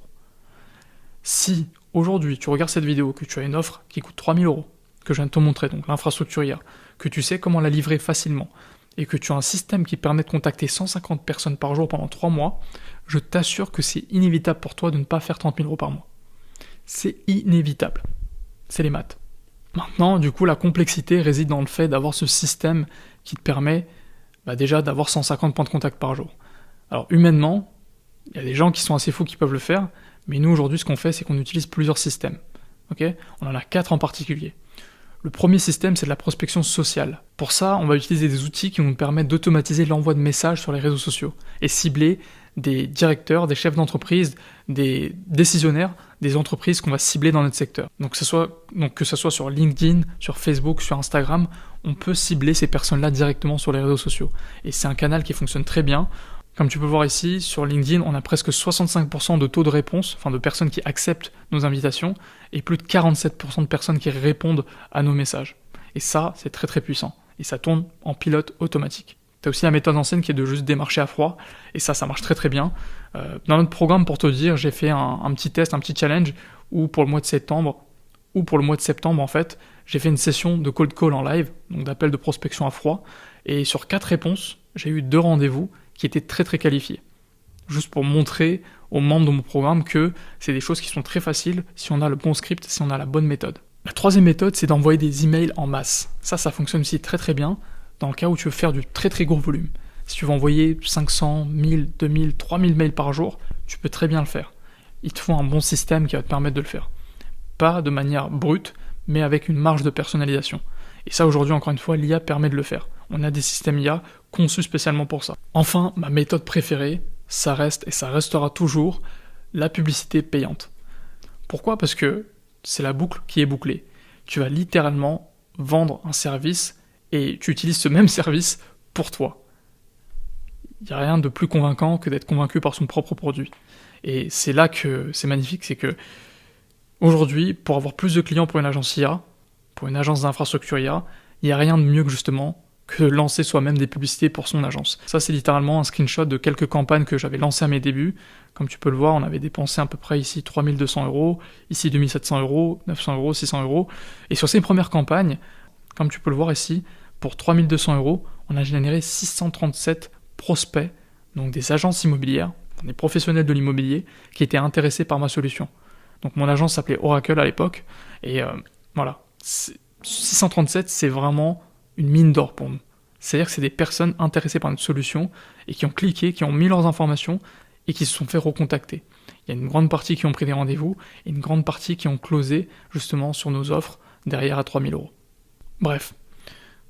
S1: Si aujourd'hui tu regardes cette vidéo, que tu as une offre qui coûte 3 000 euros, que je viens de te montrer, donc l'infrastructure IA, que tu sais comment la livrer facilement, et que tu as un système qui permet de contacter 150 personnes par jour pendant 3 mois, je t'assure que c'est inévitable pour toi de ne pas faire 30 000 euros par mois. C'est inévitable. C'est les maths. Maintenant, du coup, la complexité réside dans le fait d'avoir ce système qui te permet déjà d'avoir 150 points de contact par jour. Alors humainement, il y a des gens qui sont assez fous qui peuvent le faire, mais nous aujourd'hui ce qu'on fait c'est qu'on utilise plusieurs systèmes. Okay, on en a 4 en particulier. Le premier système, c'est de la prospection sociale. Pour ça, on va utiliser des outils qui vont nous permettre d'automatiser l'envoi de messages sur les réseaux sociaux et cibler des directeurs, des chefs d'entreprise, des décisionnaires, des entreprises qu'on va cibler dans notre secteur. Donc que ce soit sur LinkedIn, sur Facebook, sur Instagram, on peut cibler ces personnes-là directement sur les réseaux sociaux. Et c'est un canal qui fonctionne très bien. Comme tu peux voir ici, sur LinkedIn, on a presque 65% de taux de réponse, enfin de personnes qui acceptent nos invitations, et plus de 47% de personnes qui répondent à nos messages. Et ça, c'est très très puissant. Et ça tourne en pilote automatique. T'as aussi la méthode ancienne qui est de juste démarcher à froid, et ça marche très très bien. Dans notre programme, pour te dire, j'ai fait un petit test, un petit challenge, où pour le mois de septembre, ou pour le mois de septembre en fait, j'ai fait une session de cold call en live, donc d'appel de prospection à froid, et sur 4 réponses, j'ai eu 2 rendez-vous qui étaient très très qualifiés. Juste pour montrer aux membres de mon programme que c'est des choses qui sont très faciles si on a le bon script, si on a la bonne méthode. La troisième méthode, c'est d'envoyer des emails en masse. Ça fonctionne aussi très très bien dans le cas où tu veux faire du très très gros volume. Si tu veux envoyer 500, 1000, 2000, 3000 mails par jour, tu peux très bien le faire. Il te faut un bon système qui va te permettre de le faire. Pas de manière brute, mais avec une marge de personnalisation. Et ça, aujourd'hui, encore une fois, l'IA permet de le faire. On a des systèmes IA conçus spécialement pour ça. Enfin, ma méthode préférée, ça reste et ça restera toujours la publicité payante. Pourquoi ? Parce que c'est la boucle qui est bouclée. Tu vas littéralement vendre un service et tu utilises ce même service pour toi. Il n'y a rien de plus convaincant que d'être convaincu par son propre produit. Et c'est là que c'est magnifique, c'est que aujourd'hui, pour avoir plus de clients pour une agence IA, pour une agence d'infrastructure IA, il n'y a rien de mieux que justement que de lancer soi-même des publicités pour son agence. Ça, c'est littéralement un screenshot de quelques campagnes que j'avais lancées à mes débuts. Comme tu peux le voir, on avait dépensé à peu près ici 3200 €, ici 2700 €, 900 €, 600 €. Et sur ces premières campagnes, comme tu peux le voir ici, pour 3200 €, on a généré 637 prospects, donc des agences immobilières, des professionnels de l'immobilier, qui étaient intéressés par ma solution. Donc mon agence s'appelait Oracle à l'époque, et voilà. 637, c'est vraiment une mine d'or pour nous. C'est-à-dire que c'est des personnes intéressées par notre solution et qui ont cliqué, qui ont mis leurs informations et qui se sont fait recontacter. Il y a une grande partie qui ont pris des rendez-vous et une grande partie qui ont closé justement sur nos offres derrière à 3000 €. Bref,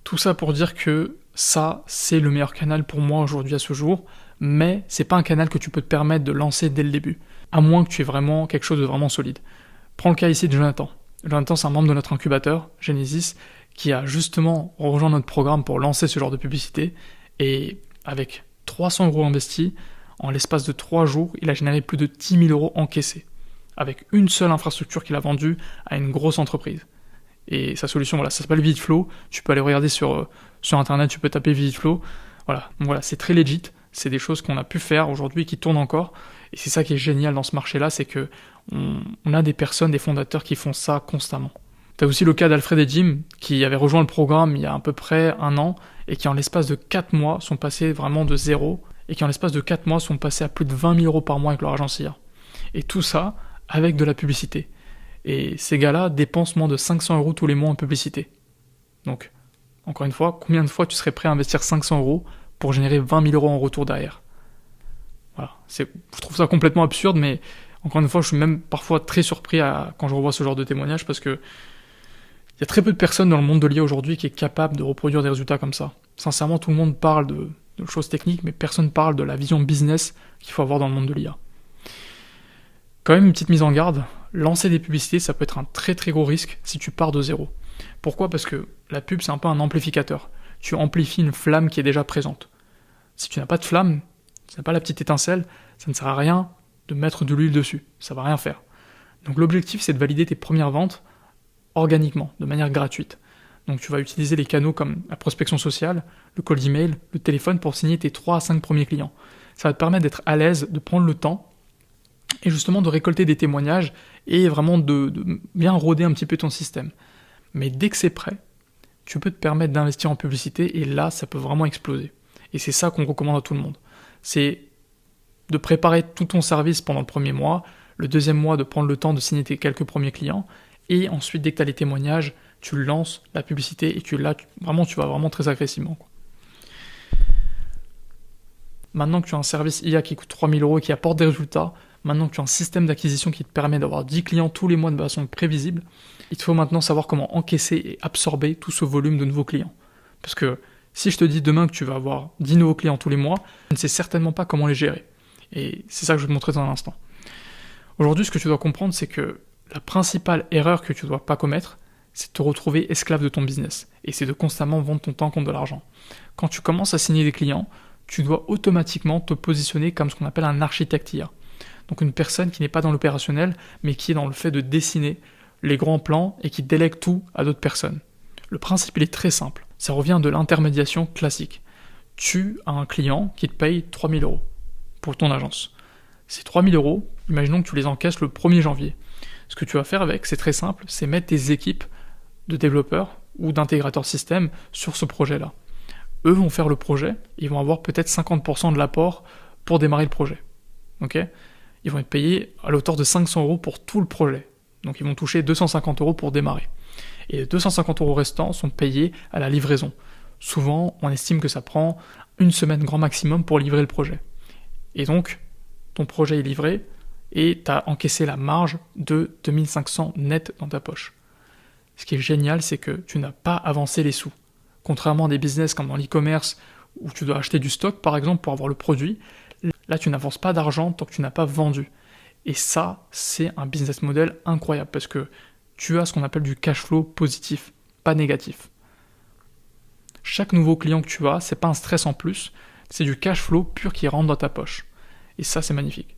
S1: tout ça pour dire que ça, c'est le meilleur canal pour moi aujourd'hui à ce jour, mais c'est pas un canal que tu peux te permettre de lancer dès le début, à moins que tu aies vraiment quelque chose de vraiment solide. Prends le cas ici de Jonathan. Jonathan, c'est un membre de notre incubateur, Genesis, qui a justement rejoint notre programme pour lancer ce genre de publicité, et avec 300 € investis, en l'espace de 3 jours, il a généré plus de 10 000 € encaissés, avec une seule infrastructure qu'il a vendue à une grosse entreprise. Et sa solution, voilà, ça s'appelle Vividflow, tu peux aller regarder sur internet, tu peux taper Vividflow, voilà, donc voilà, c'est très legit, c'est des choses qu'on a pu faire aujourd'hui, qui tournent encore, et c'est ça qui est génial dans ce marché-là, c'est que on a des personnes, des fondateurs qui font ça constamment. T'as aussi le cas d'Alfred et Jim, qui avaient rejoint le programme il y a à peu près 1 an, et qui en l'espace de 4 mois sont passés vraiment de zéro, et qui en l'espace de 4 mois sont passés à plus de 20 000 € par mois avec leur agence IA. Et tout ça avec de la publicité. Et ces gars-là dépensent moins de 500 € tous les mois en publicité. Donc, encore une fois, combien de fois tu serais prêt à investir 500 € pour générer 20 000 € en retour derrière ? Voilà, je trouve ça complètement absurde, mais encore une fois, je suis même parfois très surpris quand je revois ce genre de témoignages, parce que il y a très peu de personnes dans le monde de l'IA aujourd'hui qui est capable de reproduire des résultats comme ça. Sincèrement, tout le monde parle de choses techniques, mais personne ne parle de la vision business qu'il faut avoir dans le monde de l'IA. Quand même, une petite mise en garde, lancer des publicités, ça peut être un très très gros risque si tu pars de zéro. Pourquoi ? Parce que la pub, c'est un peu un amplificateur. Tu amplifies une flamme qui est déjà présente. Si tu n'as pas de flamme, si tu n'as pas la petite étincelle, ça ne sert à rien de mettre de l'huile dessus. Ça va rien faire. Donc l'objectif, c'est de valider tes premières ventes organiquement, de manière gratuite. Donc tu vas utiliser les canaux comme la prospection sociale, le call d'email, le téléphone pour signer tes 3 à 5 premiers clients. Ça va te permettre d'être à l'aise, de prendre le temps et justement de récolter des témoignages et vraiment de bien rôder un petit peu ton système. Mais dès que c'est prêt, tu peux te permettre d'investir en publicité et là, ça peut vraiment exploser. Et c'est ça qu'on recommande à tout le monde. C'est de préparer tout ton service pendant le premier mois, le deuxième mois de prendre le temps de signer tes quelques premiers clients, et ensuite, dès que tu as les témoignages, tu lances la publicité et tu vas vraiment très agressivement. Maintenant que tu as un service IA qui coûte 3 000 € et qui apporte des résultats, maintenant que tu as un système d'acquisition qui te permet d'avoir 10 clients tous les mois de façon prévisible, il te faut maintenant savoir comment encaisser et absorber tout ce volume de nouveaux clients. Parce que si je te dis demain que tu vas avoir 10 nouveaux clients tous les mois, tu ne sais certainement pas comment les gérer. Et c'est ça que je vais te montrer dans un instant. Aujourd'hui, ce que tu dois comprendre, c'est que la principale erreur que tu ne dois pas commettre, c'est de te retrouver esclave de ton business. Et c'est de constamment vendre ton temps contre de l'argent. Quand tu commences à signer des clients, tu dois automatiquement te positionner comme ce qu'on appelle un architecte IA. Donc une personne qui n'est pas dans l'opérationnel, mais qui est dans le fait de dessiner les grands plans et qui délègue tout à d'autres personnes. Le principe, il est très simple. Ça revient de l'intermédiation classique. tu as un client qui te paye 3 000 € pour ton agence. Ces 3 000 €, imaginons que tu les encaisses le 1er janvier. Ce que tu vas faire avec, c'est très simple, c'est mettre tes équipes de développeurs ou d'intégrateurs système sur ce projet-là. Eux vont faire le projet, ils vont avoir peut-être 50% de l'apport pour démarrer le projet. Ok ? Ils vont être payés à l'auteur de 500 € pour tout le projet. Donc ils vont toucher 250 € pour démarrer. Et les 250 € restants sont payés à la livraison. Souvent, on estime que ça prend une semaine grand maximum pour livrer le projet. Et donc, ton projet est livré et tu as encaissé la marge de 2500 net dans ta poche. Ce qui est génial, c'est que tu n'as pas avancé les sous. Contrairement à des business comme dans l'e-commerce, où tu dois acheter du stock par exemple pour avoir le produit, là tu n'avances pas d'argent tant que tu n'as pas vendu. Et ça, c'est un business model incroyable parce que tu as ce qu'on appelle du cash flow positif, pas négatif. Chaque nouveau client que tu as, c'est pas un stress en plus, c'est du cash flow pur qui rentre dans ta poche. Et ça, c'est magnifique.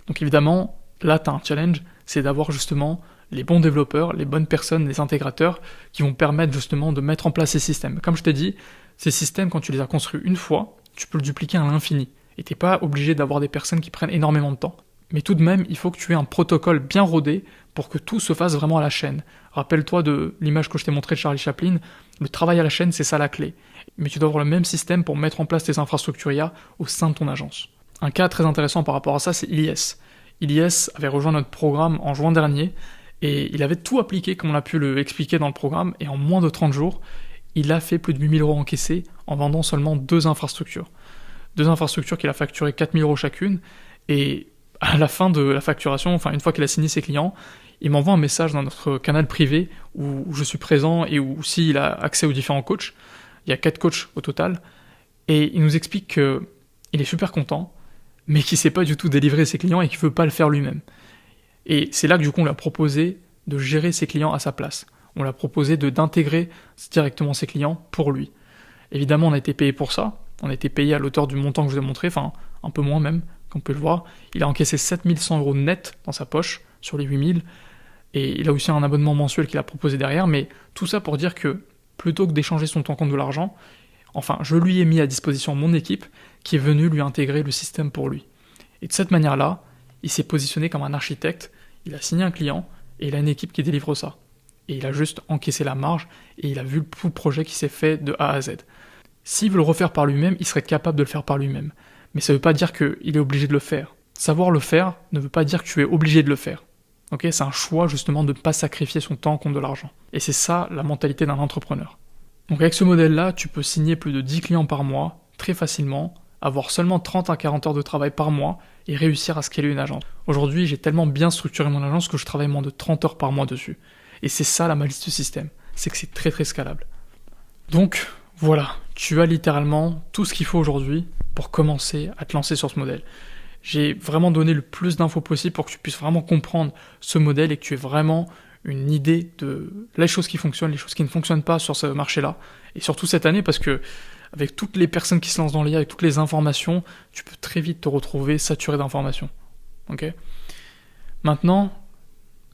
S1: Donc évidemment, là, tu as un challenge, c'est d'avoir justement les bons développeurs, les bonnes personnes, les intégrateurs qui vont permettre justement de mettre en place ces systèmes. Comme je t'ai dit, ces systèmes, quand tu les as construits une fois, tu peux le dupliquer à l'infini. Et tu n'es pas obligé d'avoir des personnes qui prennent énormément de temps. Mais tout de même, il faut que tu aies un protocole bien rodé pour que tout se fasse vraiment à la chaîne. Rappelle-toi de l'image que je t'ai montrée de Charlie Chaplin, le travail à la chaîne, c'est ça la clé. Mais tu dois avoir le même système pour mettre en place tes infrastructures IA au sein de ton agence. Un cas très intéressant par rapport à ça, c'est Ilyes. Ilyes avait rejoint notre programme en juin dernier, et il avait tout appliqué comme on a pu le expliquer dans le programme, et en moins de 30 jours, il a fait plus de 8 000 € encaissés en vendant seulement 2 infrastructures. 2 infrastructures qu'il a facturées 4 000 € chacune, et à la fin de la facturation, enfin une fois qu'il a signé ses clients, il m'envoie un message dans notre canal privé où je suis présent et où aussi il a accès aux différents coachs. Il y a 4 coachs au total, et il nous explique qu'il est super content, mais qu'il ne sait pas du tout délivrer ses clients et qu'il ne veut pas le faire lui-même. Et c'est là que du coup on lui a proposé de gérer ses clients à sa place. On lui a proposé d'intégrer directement ses clients pour lui. Évidemment, on a été payé pour ça. On a été payé à l'auteur du montant que je vous ai montré, enfin un peu moins même, comme on peut le voir. Il a encaissé 7 100 € net dans sa poche sur les 8 000. Et il a aussi un abonnement mensuel qu'il a proposé derrière. Mais tout ça pour dire que plutôt que d'échanger son temps contre de l'argent, enfin je lui ai mis à disposition mon équipe qui est venue lui intégrer le système pour lui. Et de cette manière-là, il s'est positionné comme un architecte, il a signé un client et il a une équipe qui délivre ça. Et il a juste encaissé la marge et il a vu tout le projet qui s'est fait de A à Z. S'il veut le refaire par lui-même, il serait capable de le faire par lui-même. Mais ça ne veut pas dire qu'il est obligé de le faire. Savoir le faire ne veut pas dire que tu es obligé de le faire. Okay, c'est un choix justement de ne pas sacrifier son temps contre de l'argent. Et c'est ça la mentalité d'un entrepreneur. Donc avec ce modèle-là, tu peux signer plus de 10 clients par mois, très facilement, avoir seulement 30 à 40 heures de travail par mois et réussir à scaler une agence. Aujourd'hui, j'ai tellement bien structuré mon agence que je travaille moins de 30 heures par mois dessus. Et c'est ça la malice du système, c'est que c'est très très scalable. Donc voilà, tu as littéralement tout ce qu'il faut aujourd'hui pour commencer à te lancer sur ce modèle. J'ai vraiment donné le plus d'infos possible pour que tu puisses vraiment comprendre ce modèle et que tu aies vraiment une idée de les choses qui fonctionnent, les choses qui ne fonctionnent pas sur ce marché-là. Et surtout cette année, parce que avec toutes les personnes qui se lancent dans l'IA, avec toutes les informations, tu peux très vite te retrouver saturé d'informations. Okay ? Maintenant,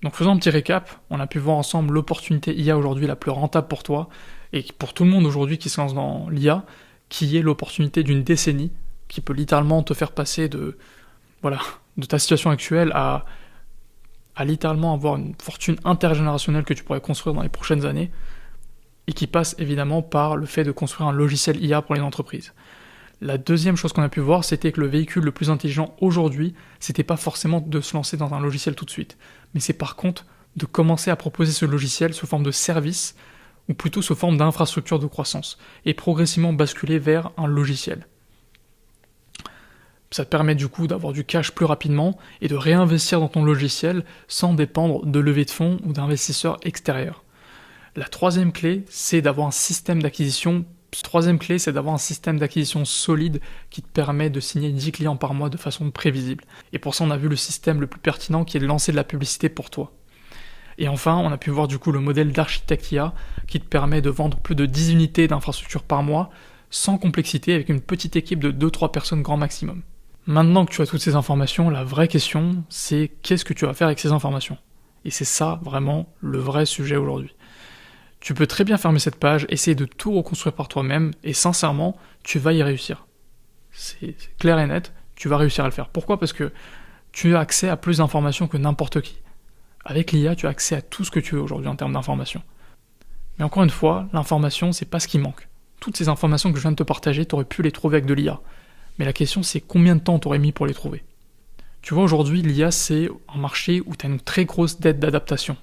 S1: donc faisons un petit récap, on a pu voir ensemble l'opportunité IA aujourd'hui la plus rentable pour toi, et pour tout le monde aujourd'hui qui se lance dans l'IA, qui est l'opportunité d'une décennie, qui peut littéralement te faire passer de ta situation actuelle à littéralement avoir une fortune intergénérationnelle que tu pourrais construire dans les prochaines années, et qui passe évidemment par le fait de construire un logiciel IA pour les entreprises. La deuxième chose qu'on a pu voir, c'était que le véhicule le plus intelligent aujourd'hui, c'était pas forcément de se lancer dans un logiciel tout de suite, mais c'est par contre de commencer à proposer ce logiciel sous forme de service, ou plutôt sous forme d'infrastructure de croissance, et progressivement basculer vers un logiciel. Ça te permet du coup d'avoir du cash plus rapidement et de réinvestir dans ton logiciel sans dépendre de levées de fonds ou d'investisseurs extérieurs. La troisième clé, c'est d'avoir un système d'acquisition. Solide qui te permet de signer 10 clients par mois de façon prévisible. Et pour ça, on a vu le système le plus pertinent qui est de lancer de la publicité pour toi. Et enfin, on a pu voir du coup le modèle d'architecte IA qui te permet de vendre plus de 10 unités d'infrastructure par mois sans complexité avec une petite équipe de 2-3 personnes grand maximum. Maintenant que tu as toutes ces informations, la vraie question, c'est qu'est-ce que tu vas faire avec ces informations ? Et c'est ça vraiment le vrai sujet aujourd'hui. Tu peux très bien fermer cette page, essayer de tout reconstruire par toi-même, et sincèrement, tu vas y réussir. C'est clair et net, tu vas réussir à le faire. Pourquoi ? Parce que tu as accès à plus d'informations que n'importe qui. Avec l'IA, tu as accès à tout ce que tu veux aujourd'hui en termes d'informations. Mais encore une fois, l'information, c'est pas ce qui manque. Toutes ces informations que je viens de te partager, tu aurais pu les trouver avec de l'IA. Mais la question, c'est combien de temps tu aurais mis pour les trouver. Tu vois, aujourd'hui, l'IA, c'est un marché où tu as une très grosse dette d'adaptation.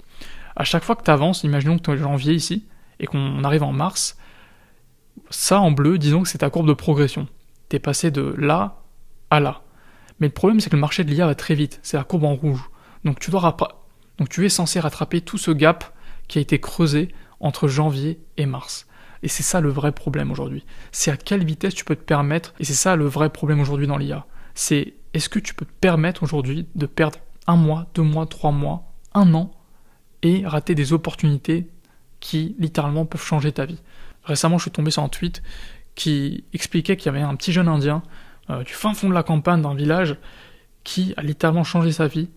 S1: À chaque fois que tu avances, imaginons que tu es janvier ici, et qu'on arrive en mars, ça en bleu, disons que c'est ta courbe de progression. Tu es passé de là à là. Mais le problème, c'est que le marché de l'IA va très vite, c'est la courbe en rouge. Donc tu es censé rattraper tout ce gap qui a été creusé entre janvier et mars. Et c'est ça le vrai problème aujourd'hui. C'est à quelle vitesse tu peux te permettre, et c'est ça le vrai problème aujourd'hui dans l'IA. C'est est-ce que tu peux te permettre aujourd'hui de perdre 1 mois, 2 mois, 3 mois, 1 an, et rater des opportunités qui littéralement peuvent changer ta vie. Récemment, je suis tombé sur un tweet qui expliquait qu'il y avait un petit jeune indien du fin fond de la campagne d'un village qui a littéralement changé sa vie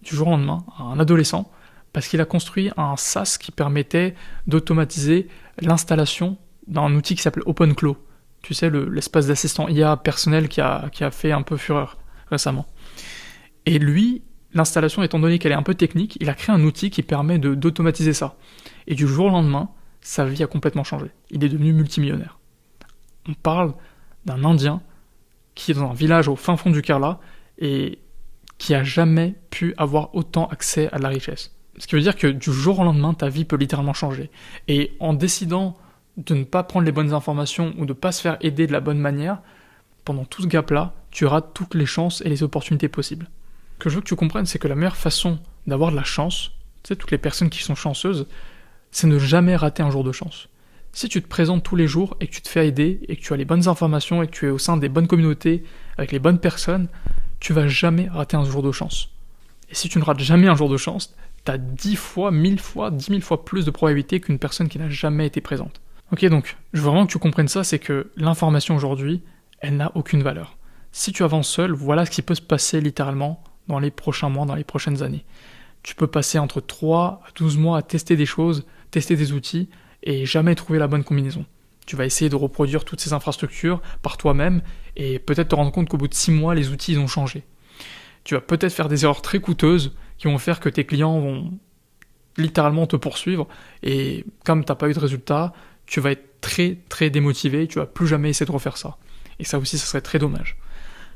S1: du jour au lendemain, un adolescent, parce qu'il a construit un SaaS qui permettait d'automatiser l'installation d'un outil qui s'appelle OpenClaw. Tu sais, l'espace d'assistant IA personnel qui a fait un peu fureur récemment. Et lui, l'installation étant donné qu'elle est un peu technique, il a créé un outil qui permet d'automatiser ça. Et du jour au lendemain, sa vie a complètement changé. Il est devenu multimillionnaire. On parle d'un Indien qui est dans un village au fin fond du Kerala et qui a jamais pu avoir autant accès à de la richesse. Ce qui veut dire que du jour au lendemain, ta vie peut littéralement changer. Et en décidant de ne pas prendre les bonnes informations ou de ne pas se faire aider de la bonne manière, pendant tout ce gap-là, tu auras toutes les chances et les opportunités possibles. Ce que je veux que tu comprennes, c'est que la meilleure façon d'avoir de la chance, tu sais, toutes les personnes qui sont chanceuses, c'est ne jamais rater un jour de chance. Si tu te présentes tous les jours et que tu te fais aider et que tu as les bonnes informations et que tu es au sein des bonnes communautés avec les bonnes personnes, tu vas jamais rater un jour de chance. Et si tu ne rates jamais un jour de chance, tu as 10 fois, 1000 fois, 10 000 fois plus de probabilité qu'une personne qui n'a jamais été présente. Ok, donc, je veux vraiment que tu comprennes ça, c'est que l'information aujourd'hui, elle n'a aucune valeur. Si tu avances seul, voilà ce qui peut se passer littéralement dans les prochains mois, dans les prochaines années. Tu peux passer entre 3 à 12 mois à tester des choses, tester des outils, et jamais trouver la bonne combinaison. Tu vas essayer de reproduire toutes ces infrastructures par toi-même, et peut-être te rendre compte qu'au bout de 6 mois, les outils ils ont changé. Tu vas peut-être faire des erreurs très coûteuses qui vont faire que tes clients vont littéralement te poursuivre, et comme tu n'as pas eu de résultat, tu vas être très très démotivé, tu vas plus jamais essayer de refaire ça. Et ça aussi, ça serait très dommage.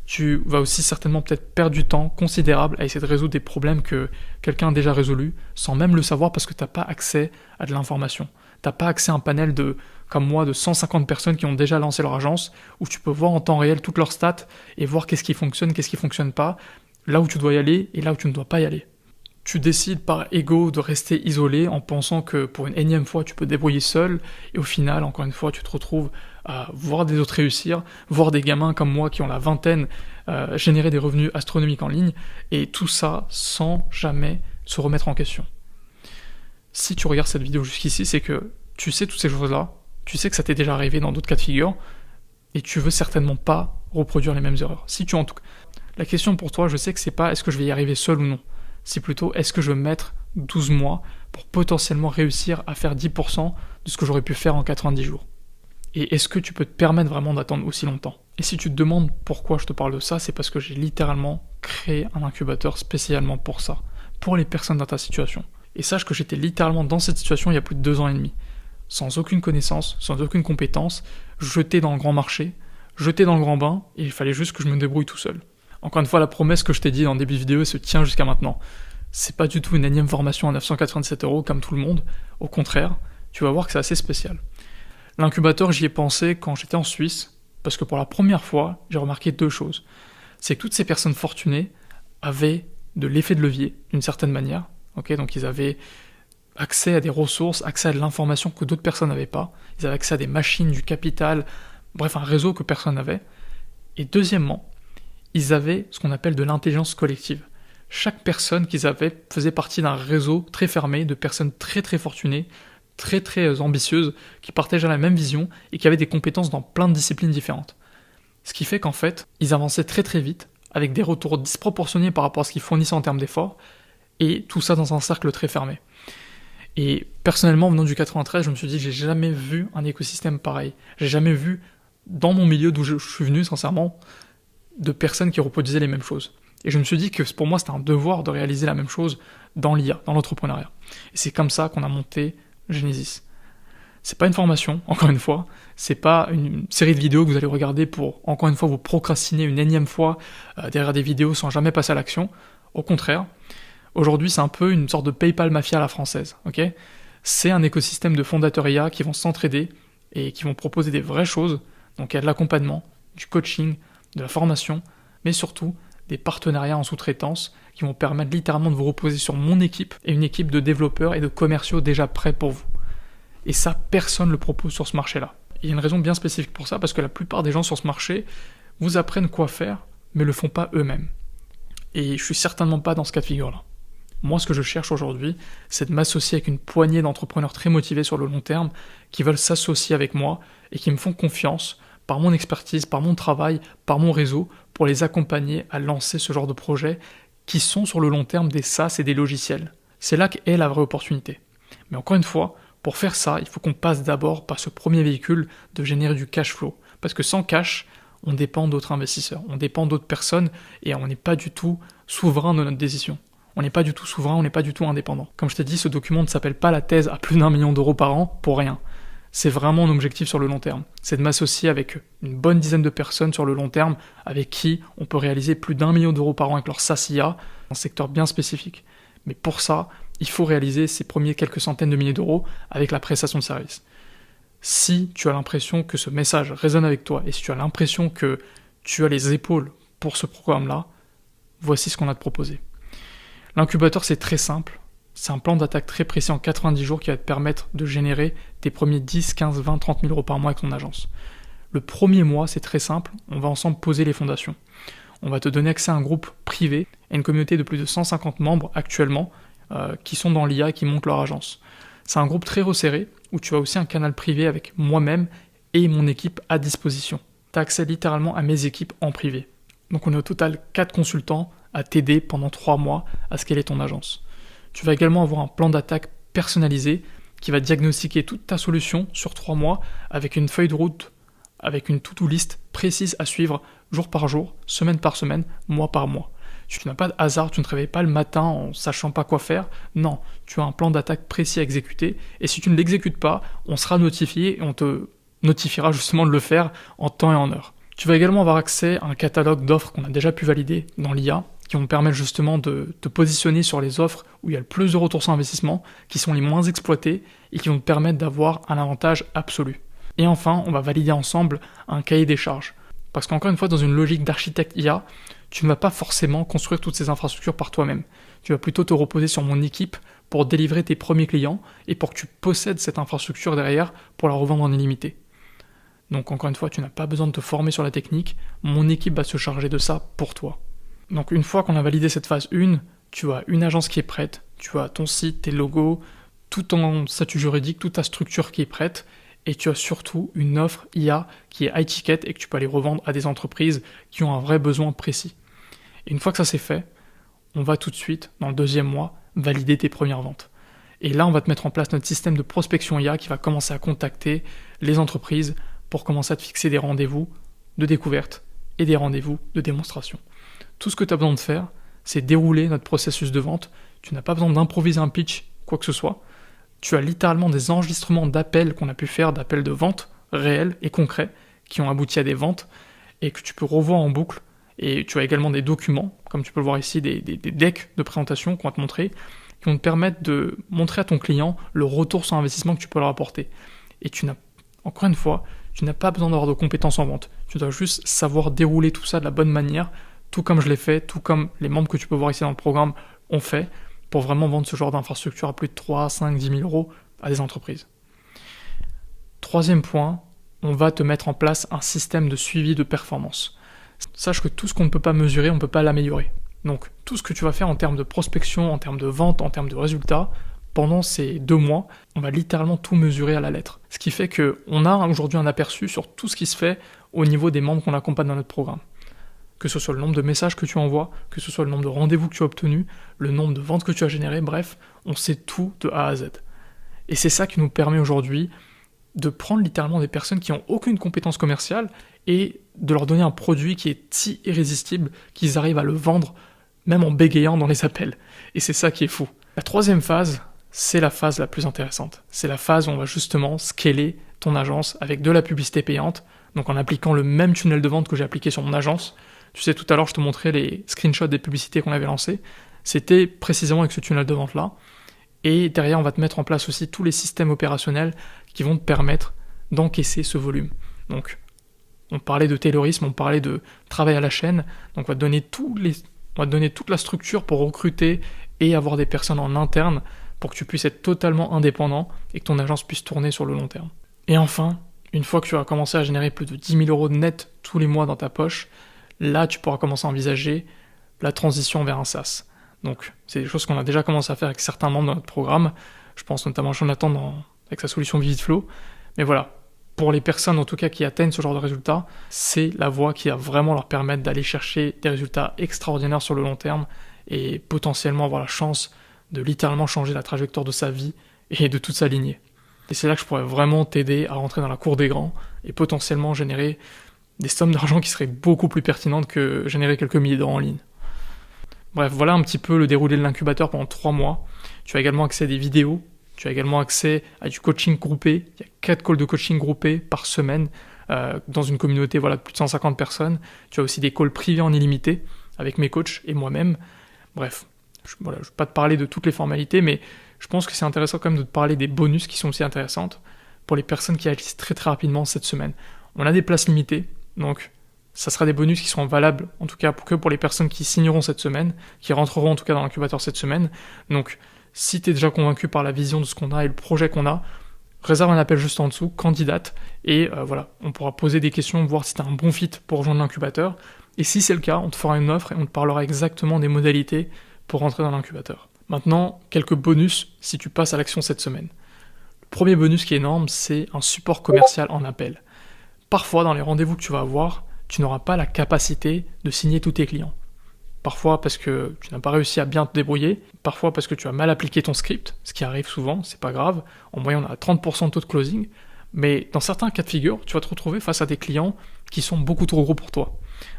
S1: Tu vas aussi certainement peut-être perdre du temps considérable à essayer de résoudre des problèmes que quelqu'un a déjà résolus, sans même le savoir parce que tu n'as pas accès à de l'information. Tu n'as pas accès à un panel comme moi, de 150 personnes qui ont déjà lancé leur agence, où tu peux voir en temps réel toutes leurs stats et voir qu'est-ce qui fonctionne, qu'est-ce qui fonctionne pas, là où tu dois y aller et là où tu ne dois pas y aller. Tu décides par ego de rester isolé en pensant que pour une énième fois tu peux te débrouiller seul, et au final, encore une fois, tu te retrouves à voir des autres réussir, voir des gamins comme moi qui ont la vingtaine générer des revenus astronomiques en ligne, et tout ça sans jamais se remettre en question. Si tu regardes cette vidéo jusqu'ici, c'est que tu sais toutes ces choses-là, tu sais que ça t'est déjà arrivé dans d'autres cas de figure, et tu veux certainement pas reproduire les mêmes erreurs. Si tu en tout cas, la question pour toi, je sais que c'est pas est-ce que je vais y arriver seul ou non. C'est plutôt est-ce que je vais mettre 12 mois pour potentiellement réussir à faire 10% de ce que j'aurais pu faire en 90 jours. Et est-ce que tu peux te permettre vraiment d'attendre aussi longtemps? Et si tu te demandes pourquoi je te parle de ça, c'est parce que j'ai littéralement créé un incubateur spécialement pour ça, pour les personnes dans ta situation. Et sache que j'étais littéralement dans cette situation il y a plus de 2 ans et demi, sans aucune connaissance, sans aucune compétence, jeté dans le grand marché, jeté dans le grand bain, et il fallait juste que je me débrouille tout seul. Encore une fois, la promesse que je t'ai dit en début de vidéo se tient jusqu'à maintenant. C'est pas du tout une énième formation à 987 € comme tout le monde. Au contraire, tu vas voir que c'est assez spécial. L'incubateur, j'y ai pensé quand j'étais en Suisse, parce que pour la première fois, j'ai remarqué 2 choses. C'est que toutes ces personnes fortunées avaient de l'effet de levier, d'une certaine manière. Donc ils avaient accès à des ressources, accès à de l'information que d'autres personnes n'avaient pas. Ils avaient accès à des machines, du capital, bref, un réseau que personne n'avait. Et deuxièmement, ils avaient ce qu'on appelle de l'intelligence collective. Chaque personne qu'ils avaient faisait partie d'un réseau très fermé de personnes très très fortunées, très très ambitieuses, qui partageaient la même vision et qui avaient des compétences dans plein de disciplines différentes. Ce qui fait qu'en fait, ils avançaient très très vite, avec des retours disproportionnés par rapport à ce qu'ils fournissaient en termes d'efforts, et tout ça dans un cercle très fermé. Et personnellement, venant du 93, je me suis dit, j'ai jamais vu un écosystème pareil. J'ai jamais vu, dans mon milieu d'où je suis venu, sincèrement, de personnes qui reproduisaient les mêmes choses. Et je me suis dit que pour moi, c'était un devoir de réaliser la même chose dans l'IA, dans l'entrepreneuriat. Et c'est comme ça qu'on a monté Genesis. C'est pas une formation, encore une fois, c'est pas une série de vidéos que vous allez regarder pour, encore une fois, vous procrastiner une énième fois derrière des vidéos sans jamais passer à l'action. Au contraire, aujourd'hui, c'est un peu une sorte de PayPal mafia à la française, ok ? C'est un écosystème de fondateurs IA qui vont s'entraider et qui vont proposer des vraies choses. Donc il y a de l'accompagnement, du coaching, de la formation, mais surtout des partenariats en sous-traitance qui vont permettre littéralement de vous reposer sur mon équipe et une équipe de développeurs et de commerciaux déjà prêts pour vous. Et ça, personne ne le propose sur ce marché-là. Il y a une raison bien spécifique pour ça, parce que la plupart des gens sur ce marché vous apprennent quoi faire, mais le font pas eux-mêmes. Et je suis certainement pas dans ce cas de figure-là. Moi, ce que je cherche aujourd'hui, c'est de m'associer avec une poignée d'entrepreneurs très motivés sur le long terme, qui veulent s'associer avec moi et qui me font confiance par mon expertise, par mon travail, par mon réseau, pour les accompagner à lancer ce genre de projets qui sont sur le long terme des SaaS et des logiciels. C'est là qu'est la vraie opportunité. Mais encore une fois, pour faire ça, il faut qu'on passe d'abord par ce premier véhicule de générer du cash flow. Parce que sans cash, on dépend d'autres investisseurs, on dépend d'autres personnes et on n'est pas du tout souverain de notre décision. On n'est pas du tout souverain, on n'est pas du tout indépendant. Comme je t'ai dit, ce document ne s'appelle pas la thèse à plus d'1 million d'euros par an pour rien. C'est vraiment un objectif sur le long terme. C'est de m'associer avec une bonne dizaine de personnes sur le long terme avec qui on peut réaliser plus d'1 million d'euros par an avec leur SaaS IA, un secteur bien spécifique. Mais pour ça, il faut réaliser ces premiers quelques centaines de milliers d'euros avec la prestation de service. Si tu as l'impression que ce message résonne avec toi et si tu as l'impression que tu as les épaules pour ce programme-là, voici ce qu'on a à te proposer. L'incubateur, c'est très simple. C'est un plan d'attaque très précis en 90 jours qui va te permettre de générer tes premiers 10, 15, 20, 30 000 euros par mois avec ton agence. Le premier mois, c'est très simple. On va ensemble poser les fondations. On va te donner accès à un groupe privé et une communauté de plus de 150 membres actuellement qui sont dans l'IA et qui montent leur agence. C'est un groupe très resserré où tu as aussi un canal privé avec moi-même et mon équipe à disposition. Tu as accès littéralement à mes équipes en privé. Donc on est au total 4 consultants à t'aider pendant 3 mois à scaler ton agence. Tu vas également avoir un plan d'attaque personnalisé qui va diagnostiquer toute ta solution sur 3 mois avec une feuille de route, avec une to-do list précise à suivre jour par jour, semaine par semaine, mois par mois. Tu n'as pas de hasard, tu ne te réveilles pas le matin en sachant pas quoi faire. Non, tu as un plan d'attaque précis à exécuter et si tu ne l'exécutes pas, on sera notifié et on te notifiera justement de le faire en temps et en heure. Tu vas également avoir accès à un catalogue d'offres qu'on a déjà pu valider dans l'IA qui vont permettre justement de te positionner sur les offres où il y a le plus de retour sur investissement, qui sont les moins exploitées et qui vont te permettre d'avoir un avantage absolu. Et enfin, on va valider ensemble un cahier des charges. Parce qu'encore une fois, dans une logique d'architecte IA, tu ne vas pas forcément construire toutes ces infrastructures par toi-même. Tu vas plutôt te reposer sur mon équipe pour délivrer tes premiers clients et pour que tu possèdes cette infrastructure derrière pour la revendre en illimité. Donc encore une fois, tu n'as pas besoin de te former sur la technique, mon équipe va se charger de ça pour toi. Donc une fois qu'on a validé cette phase 1, tu as une agence qui est prête, tu as ton site, tes logos, tout ton statut juridique, toute ta structure qui est prête, et tu as surtout une offre IA qui est high ticket et que tu peux aller revendre à des entreprises qui ont un vrai besoin précis. Et une fois que ça c'est fait, on va tout de suite, dans le 2e mois, valider tes premières ventes. Et là, on va te mettre en place notre système de prospection IA qui va commencer à contacter les entreprises pour commencer à te fixer des rendez-vous de découverte et des rendez-vous de démonstration. Tout ce que tu as besoin de faire, c'est dérouler notre processus de vente. Tu n'as pas besoin d'improviser un pitch, quoi que ce soit. Tu as littéralement des enregistrements d'appels qu'on a pu faire, d'appels de vente réels et concrets, qui ont abouti à des ventes, et que tu peux revoir en boucle. Et tu as également des documents, comme tu peux le voir ici, des decks de présentation qu'on va te montrer, qui vont te permettre de montrer à ton client le retour sur investissement que tu peux leur apporter. Et encore une fois, tu n'as pas besoin d'avoir de compétences en vente. Tu dois juste savoir dérouler tout ça de la bonne manière, tout comme je l'ai fait, tout comme les membres que tu peux voir ici dans le programme ont fait, pour vraiment vendre ce genre d'infrastructure à plus de 3, 5, 10 000 euros à des entreprises. 3e point, on va te mettre en place un système de suivi de performance. Sache que tout ce qu'on ne peut pas mesurer, on ne peut pas l'améliorer. Donc tout ce que tu vas faire en termes de prospection, en termes de vente, en termes de résultats, pendant ces 2 mois, on va littéralement tout mesurer à la lettre. Ce qui fait qu'on a aujourd'hui un aperçu sur tout ce qui se fait au niveau des membres qu'on accompagne dans notre programme. Que ce soit le nombre de messages que tu envoies, que ce soit le nombre de rendez-vous que tu as obtenus, le nombre de ventes que tu as générées, bref, on sait tout de A à Z. Et c'est ça qui nous permet aujourd'hui de prendre littéralement des personnes qui n'ont aucune compétence commerciale et de leur donner un produit qui est si irrésistible qu'ils arrivent à le vendre même en bégayant dans les appels. Et c'est ça qui est fou. La troisième phase, c'est la phase la plus intéressante. C'est la phase où on va justement scaler ton agence avec de la publicité payante, donc en appliquant le même tunnel de vente que j'ai appliqué sur mon agence. Tu sais, tout à l'heure, je te montrais les screenshots des publicités qu'on avait lancées. C'était précisément avec ce tunnel de vente-là. Et derrière, on va te mettre en place aussi tous les systèmes opérationnels qui vont te permettre d'encaisser ce volume. Donc, on parlait de taylorisme, on parlait de travail à la chaîne. Donc, on va te donner toute la structure pour recruter et avoir des personnes en interne pour que tu puisses être totalement indépendant et que ton agence puisse tourner sur le long terme. Et enfin, une fois que tu vas commencer à générer plus de 10 000 euros net tous les mois dans ta poche, là, tu pourras commencer à envisager la transition vers un SaaS. Donc, c'est des choses qu'on a déjà commencé à faire avec certains membres de notre programme. Je pense notamment à Jonathan avec sa solution VividFlow. Mais voilà, pour les personnes en tout cas qui atteignent ce genre de résultats, c'est la voie qui va vraiment leur permettre d'aller chercher des résultats extraordinaires sur le long terme et potentiellement avoir la chance de littéralement changer la trajectoire de sa vie et de toute sa lignée. Et c'est là que je pourrais vraiment t'aider à rentrer dans la cour des grands et potentiellement générer des sommes d'argent qui seraient beaucoup plus pertinentes que générer quelques milliers d'euros en ligne. Bref, voilà un petit peu le déroulé de l'incubateur pendant 3 mois. Tu as également accès à des vidéos, tu as également accès à du coaching groupé. Il y a 4 calls de coaching groupés par semaine dans une communauté de plus de 150 personnes. Tu as aussi des calls privés en illimité avec mes coachs et moi-même. Bref, je ne vais pas te parler de toutes les formalités, mais je pense que c'est intéressant quand même de te parler des bonus qui sont aussi intéressantes pour les personnes qui agissent très très rapidement cette semaine. On a des places limitées, donc ça sera des bonus qui seront valables, en tout cas que pour les personnes qui signeront cette semaine, qui rentreront en tout cas dans l'incubateur cette semaine. Donc, si tu es déjà convaincu par la vision de ce qu'on a et le projet qu'on a, réserve un appel juste en dessous, candidate, et voilà, on pourra poser des questions, voir si tu as un bon fit pour rejoindre l'incubateur. Et si c'est le cas, on te fera une offre et on te parlera exactement des modalités pour rentrer dans l'incubateur. Maintenant, quelques bonus si tu passes à l'action cette semaine. Le premier bonus qui est énorme, c'est un support commercial en appel. Parfois, dans les rendez-vous que tu vas avoir, tu n'auras pas la capacité de signer tous tes clients. Parfois parce que tu n'as pas réussi à bien te débrouiller, parfois parce que tu as mal appliqué ton script, ce qui arrive souvent, c'est pas grave. En moyenne, on a 30% de taux de closing, mais dans certains cas de figure, tu vas te retrouver face à des clients qui sont beaucoup trop gros pour toi.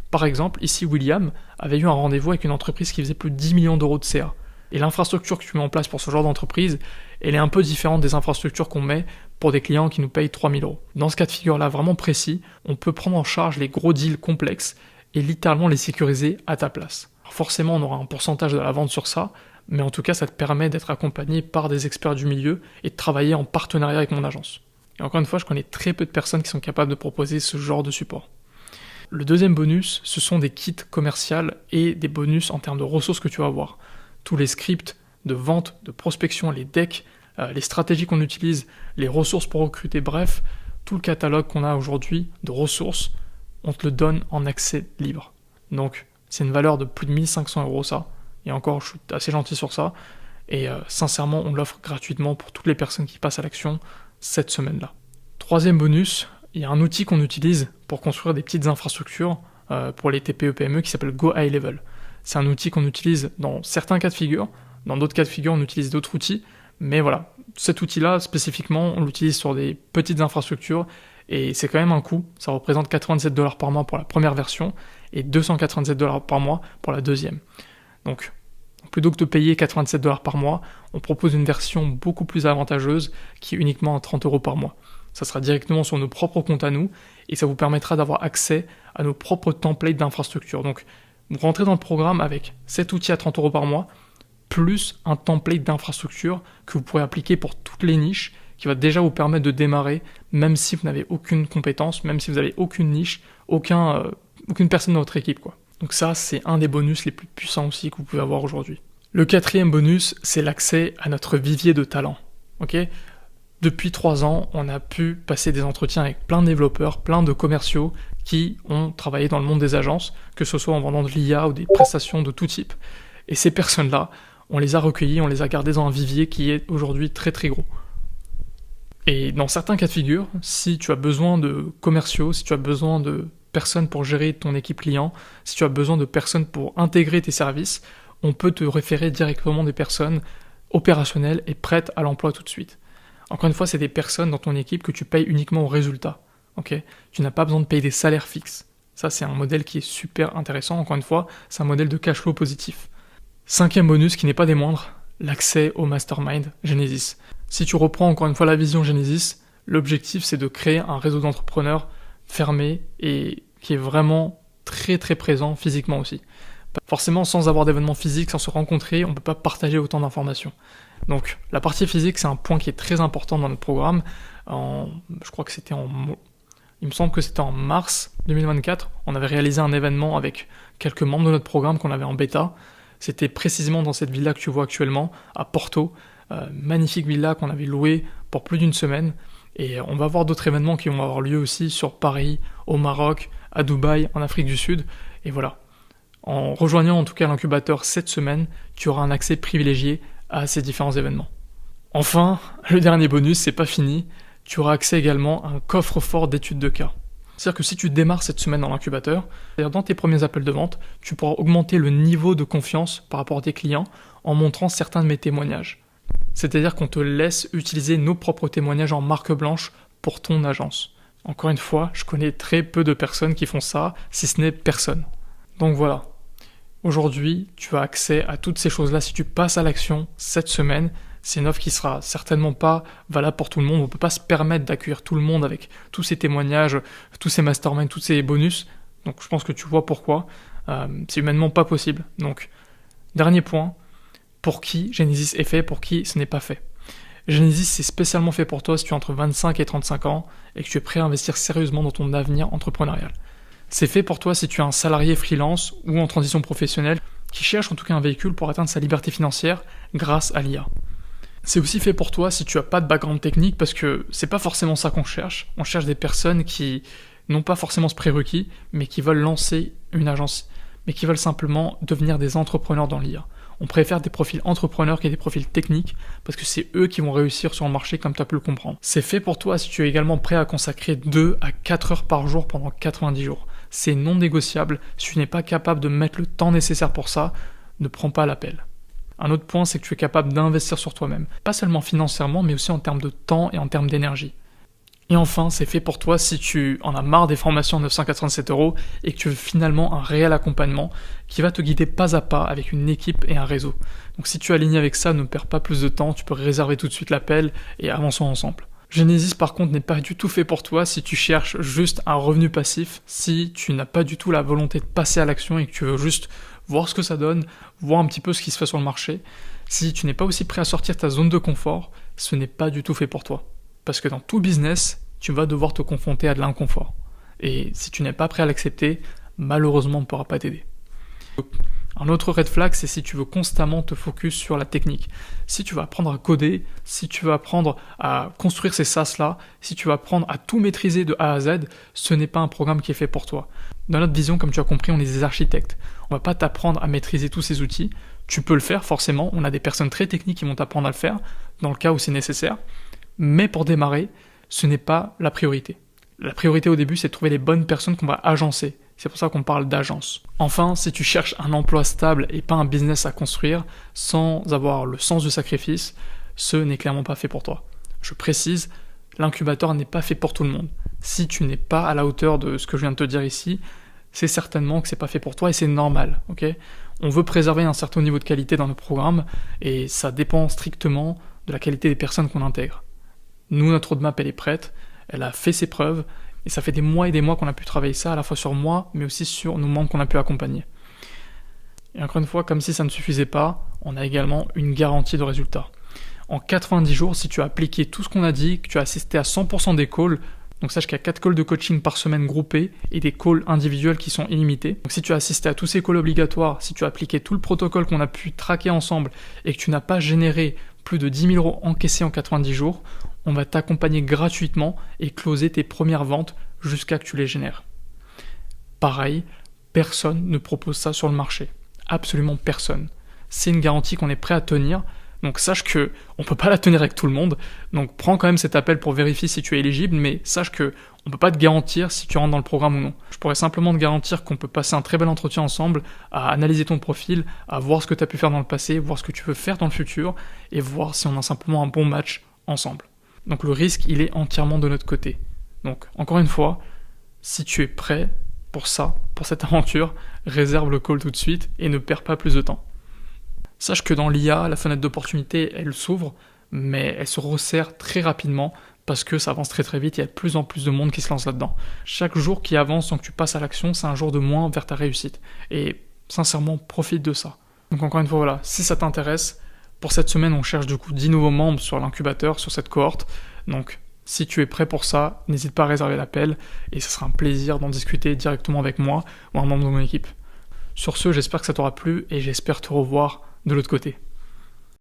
S1: Par exemple, ici, William avait eu un rendez-vous avec une entreprise qui faisait plus de 10 millions d'euros de CA. Et l'infrastructure que tu mets en place pour ce genre d'entreprise, elle est un peu différente des infrastructures qu'on met pour des clients qui nous payent 3 000 euros. Dans ce cas de figure-là, vraiment précis, on peut prendre en charge les gros deals complexes et littéralement les sécuriser à ta place. Alors forcément, on aura un pourcentage de la vente sur ça, mais en tout cas, ça te permet d'être accompagné par des experts du milieu et de travailler en partenariat avec mon agence. Et encore une fois, je connais très peu de personnes qui sont capables de proposer ce genre de support. Le deuxième bonus, ce sont des kits commerciaux et des bonus en termes de ressources que tu vas avoir. Tous les scripts de vente, de prospection, les decks, les stratégies qu'on utilise, les ressources pour recruter, bref, tout le catalogue qu'on a aujourd'hui de ressources, on te le donne en accès libre. Donc, c'est une valeur de plus de 1500 euros ça. Et encore, je suis assez gentil sur ça. Et sincèrement, on l'offre gratuitement pour toutes les personnes qui passent à l'action cette semaine-là. Troisième bonus, il y a un outil qu'on utilise pour construire des petites infrastructures pour les TPE-PME qui s'appelle Go High Level. C'est un outil qu'on utilise dans certains cas de figure. Dans d'autres cas de figure, on utilise d'autres outils. Mais voilà, cet outil-là, spécifiquement, on l'utilise sur des petites infrastructures. Et c'est quand même un coût. Ça représente 87 $ par mois pour la première version et 287 $ par mois pour la deuxième. Donc, plutôt que de payer 87 $ par mois, on propose une version beaucoup plus avantageuse qui est uniquement à 30 € par mois. Ça sera directement sur nos propres comptes à nous et ça vous permettra d'avoir accès à nos propres templates d'infrastructure. Donc, vous rentrez dans le programme avec cet outil à 30 € par mois, plus un template d'infrastructure que vous pourrez appliquer pour toutes les niches, qui va déjà vous permettre de démarrer, même si vous n'avez aucune compétence, même si vous n'avez aucune niche, aucune personne dans votre équipe, quoi. Donc ça, c'est un des bonus les plus puissants aussi que vous pouvez avoir aujourd'hui. Le quatrième bonus, c'est l'accès à notre vivier de talents. Okay ? Depuis 3 ans, on a pu passer des entretiens avec plein de développeurs, plein de commerciaux qui ont travaillé dans le monde des agences, que ce soit en vendant de l'IA ou des prestations de tout type. Et ces personnes-là, on les a recueillies, on les a gardées dans un vivier qui est aujourd'hui très très gros. Et dans certains cas de figure, si tu as besoin de commerciaux, si tu as besoin de personnes pour gérer ton équipe client, si tu as besoin de personnes pour intégrer tes services, on peut te référer directement des personnes opérationnelles et prêtes à l'emploi tout de suite. Encore une fois, c'est des personnes dans ton équipe que tu payes uniquement au résultat. Okay, tu n'as pas besoin de payer des salaires fixes. Ça, c'est un modèle qui est super intéressant. Encore une fois, c'est un modèle de cash flow positif. 5e bonus, qui n'est pas des moindres, l'accès au mastermind Genesis. Si tu reprends encore une fois la vision Genesis, l'objectif, c'est de créer un réseau d'entrepreneurs fermé et qui est vraiment très très présent physiquement aussi. Forcément, sans avoir d'événements physiques, sans se rencontrer, on ne peut pas partager autant d'informations. Donc, la partie physique, c'est un point qui est très important dans notre programme. Je crois que il me semble que c'était en mars 2024, on avait réalisé un événement avec quelques membres de notre programme qu'on avait en bêta. C'était précisément dans cette villa que tu vois actuellement, à Porto. Magnifique villa qu'on avait louée pour plus d'une semaine. Et on va avoir d'autres événements qui vont avoir lieu aussi sur Paris, au Maroc, à Dubaï, en Afrique du Sud. Et voilà. En rejoignant en tout cas l'incubateur cette semaine, tu auras un accès privilégié à ces différents événements. Enfin, le dernier bonus, c'est pas fini. Tu auras accès également à un coffre-fort d'études de cas. C'est-à-dire que si tu démarres cette semaine dans l'incubateur, c'est-à-dire dans tes premiers appels de vente, tu pourras augmenter le niveau de confiance par rapport à tes clients en montrant certains de mes témoignages. C'est-à-dire qu'on te laisse utiliser nos propres témoignages en marque blanche pour ton agence. Encore une fois, je connais très peu de personnes qui font ça, si ce n'est personne. Donc voilà. Aujourd'hui, tu as accès à toutes ces choses-là si tu passes à l'action cette semaine. C'est une offre qui sera certainement pas valable pour tout le monde. On ne peut pas se permettre d'accueillir tout le monde avec tous ces témoignages, tous ces masterminds, tous ces bonus. Donc je pense que tu vois pourquoi. C'est humainement pas possible. Donc, dernier point, pour qui Genesis est fait, pour qui ce n'est pas fait. Genesis, c'est spécialement fait pour toi si tu as entre 25 et 35 ans et que tu es prêt à investir sérieusement dans ton avenir entrepreneurial. C'est fait pour toi si tu es un salarié freelance ou en transition professionnelle qui cherche en tout cas un véhicule pour atteindre sa liberté financière grâce à l'IA. C'est aussi fait pour toi si tu n'as pas de background technique parce que c'est pas forcément ça qu'on cherche. On cherche des personnes qui n'ont pas forcément ce prérequis mais qui veulent lancer une agence, mais qui veulent simplement devenir des entrepreneurs dans l'IA. On préfère des profils entrepreneurs que des profils techniques parce que c'est eux qui vont réussir sur le marché comme tu as pu le comprendre. C'est fait pour toi si tu es également prêt à consacrer 2 à 4 heures par jour pendant 90 jours. C'est non négociable. Si tu n'es pas capable de mettre le temps nécessaire pour ça, ne prends pas l'appel. Un autre point, c'est que tu es capable d'investir sur toi-même. Pas seulement financièrement, mais aussi en termes de temps et en termes d'énergie. Et enfin, c'est fait pour toi si tu en as marre des formations à 987 € et que tu veux finalement un réel accompagnement qui va te guider pas à pas avec une équipe et un réseau. Donc si tu es aligné avec ça, ne perds pas plus de temps, tu peux réserver tout de suite l'appel et avançons ensemble. Genesis par contre n'est pas du tout fait pour toi si tu cherches juste un revenu passif, si tu n'as pas du tout la volonté de passer à l'action et que tu veux juste voir ce que ça donne, voir un petit peu ce qui se fait sur le marché. Si tu n'es pas aussi prêt à sortir ta zone de confort, ce n'est pas du tout fait pour toi. Parce que dans tout business, tu vas devoir te confronter à de l'inconfort. Et si tu n'es pas prêt à l'accepter, malheureusement on ne pourra pas t'aider. Un autre red flag, c'est si tu veux constamment te focus sur la technique. Si tu vas apprendre à coder, si tu vas apprendre à construire ces SaaS-là, si tu vas apprendre à tout maîtriser de A à Z, ce n'est pas un programme qui est fait pour toi. Dans notre vision, comme tu as compris, on est des architectes. On ne va pas t'apprendre à maîtriser tous ces outils. Tu peux le faire, forcément. On a des personnes très techniques qui vont t'apprendre à le faire, dans le cas où c'est nécessaire. Mais pour démarrer, ce n'est pas la priorité. La priorité au début, c'est de trouver les bonnes personnes qu'on va agencer. C'est pour ça qu'on parle d'agence. Enfin, si tu cherches un emploi stable et pas un business à construire, sans avoir le sens du sacrifice, ce n'est clairement pas fait pour toi. Je précise, l'incubateur n'est pas fait pour tout le monde. Si tu n'es pas à la hauteur de ce que je viens de te dire ici, c'est certainement que c'est pas fait pour toi et c'est normal, ok ? On veut préserver un certain niveau de qualité dans nos programmes et ça dépend strictement de la qualité des personnes qu'on intègre. Nous, notre roadmap, elle est prête, elle a fait ses preuves, et ça fait des mois et des mois qu'on a pu travailler ça, à la fois sur moi, mais aussi sur nos membres qu'on a pu accompagner. Et encore une fois, comme si ça ne suffisait pas, on a également une garantie de résultat. En 90 jours, si tu as appliqué tout ce qu'on a dit, que tu as assisté à 100% des calls, donc sache qu'il y a 4 calls de coaching par semaine groupés et des calls individuels qui sont illimités. Donc si tu as assisté à tous ces calls obligatoires, si tu as appliqué tout le protocole qu'on a pu traquer ensemble et que tu n'as pas généré plus de 10 000 € encaissés en 90 jours, on va t'accompagner gratuitement et closer tes premières ventes jusqu'à que tu les génères. Pareil, personne ne propose ça sur le marché. Absolument personne. C'est une garantie qu'on est prêt à tenir. Donc sache que on peut pas la tenir avec tout le monde. Donc prends quand même cet appel pour vérifier si tu es éligible, mais sache que on peut pas te garantir si tu rentres dans le programme ou non. Je pourrais simplement te garantir qu'on peut passer un très bel entretien ensemble, à analyser ton profil, à voir ce que tu as pu faire dans le passé, voir ce que tu veux faire dans le futur, et voir si on a simplement un bon match ensemble. Donc le risque, il est entièrement de notre côté. Donc encore une fois, si tu es prêt pour ça, pour cette aventure, réserve le call tout de suite et ne perds pas plus de temps. Sache que dans l'IA, la fenêtre d'opportunité, elle s'ouvre, mais elle se resserre très rapidement parce que ça avance très très vite, il y a de plus en plus de monde qui se lance là-dedans. Chaque jour qui avance sans que tu passes à l'action, c'est un jour de moins vers ta réussite. Et sincèrement, profite de ça. Donc encore une fois, voilà, si ça t'intéresse, pour cette semaine, on cherche du coup 10 nouveaux membres sur l'incubateur, sur cette cohorte. Donc si tu es prêt pour ça, n'hésite pas à réserver l'appel et ce sera un plaisir d'en discuter directement avec moi ou un membre de mon équipe. Sur ce, j'espère que ça t'aura plu et j'espère te revoir de l'autre côté.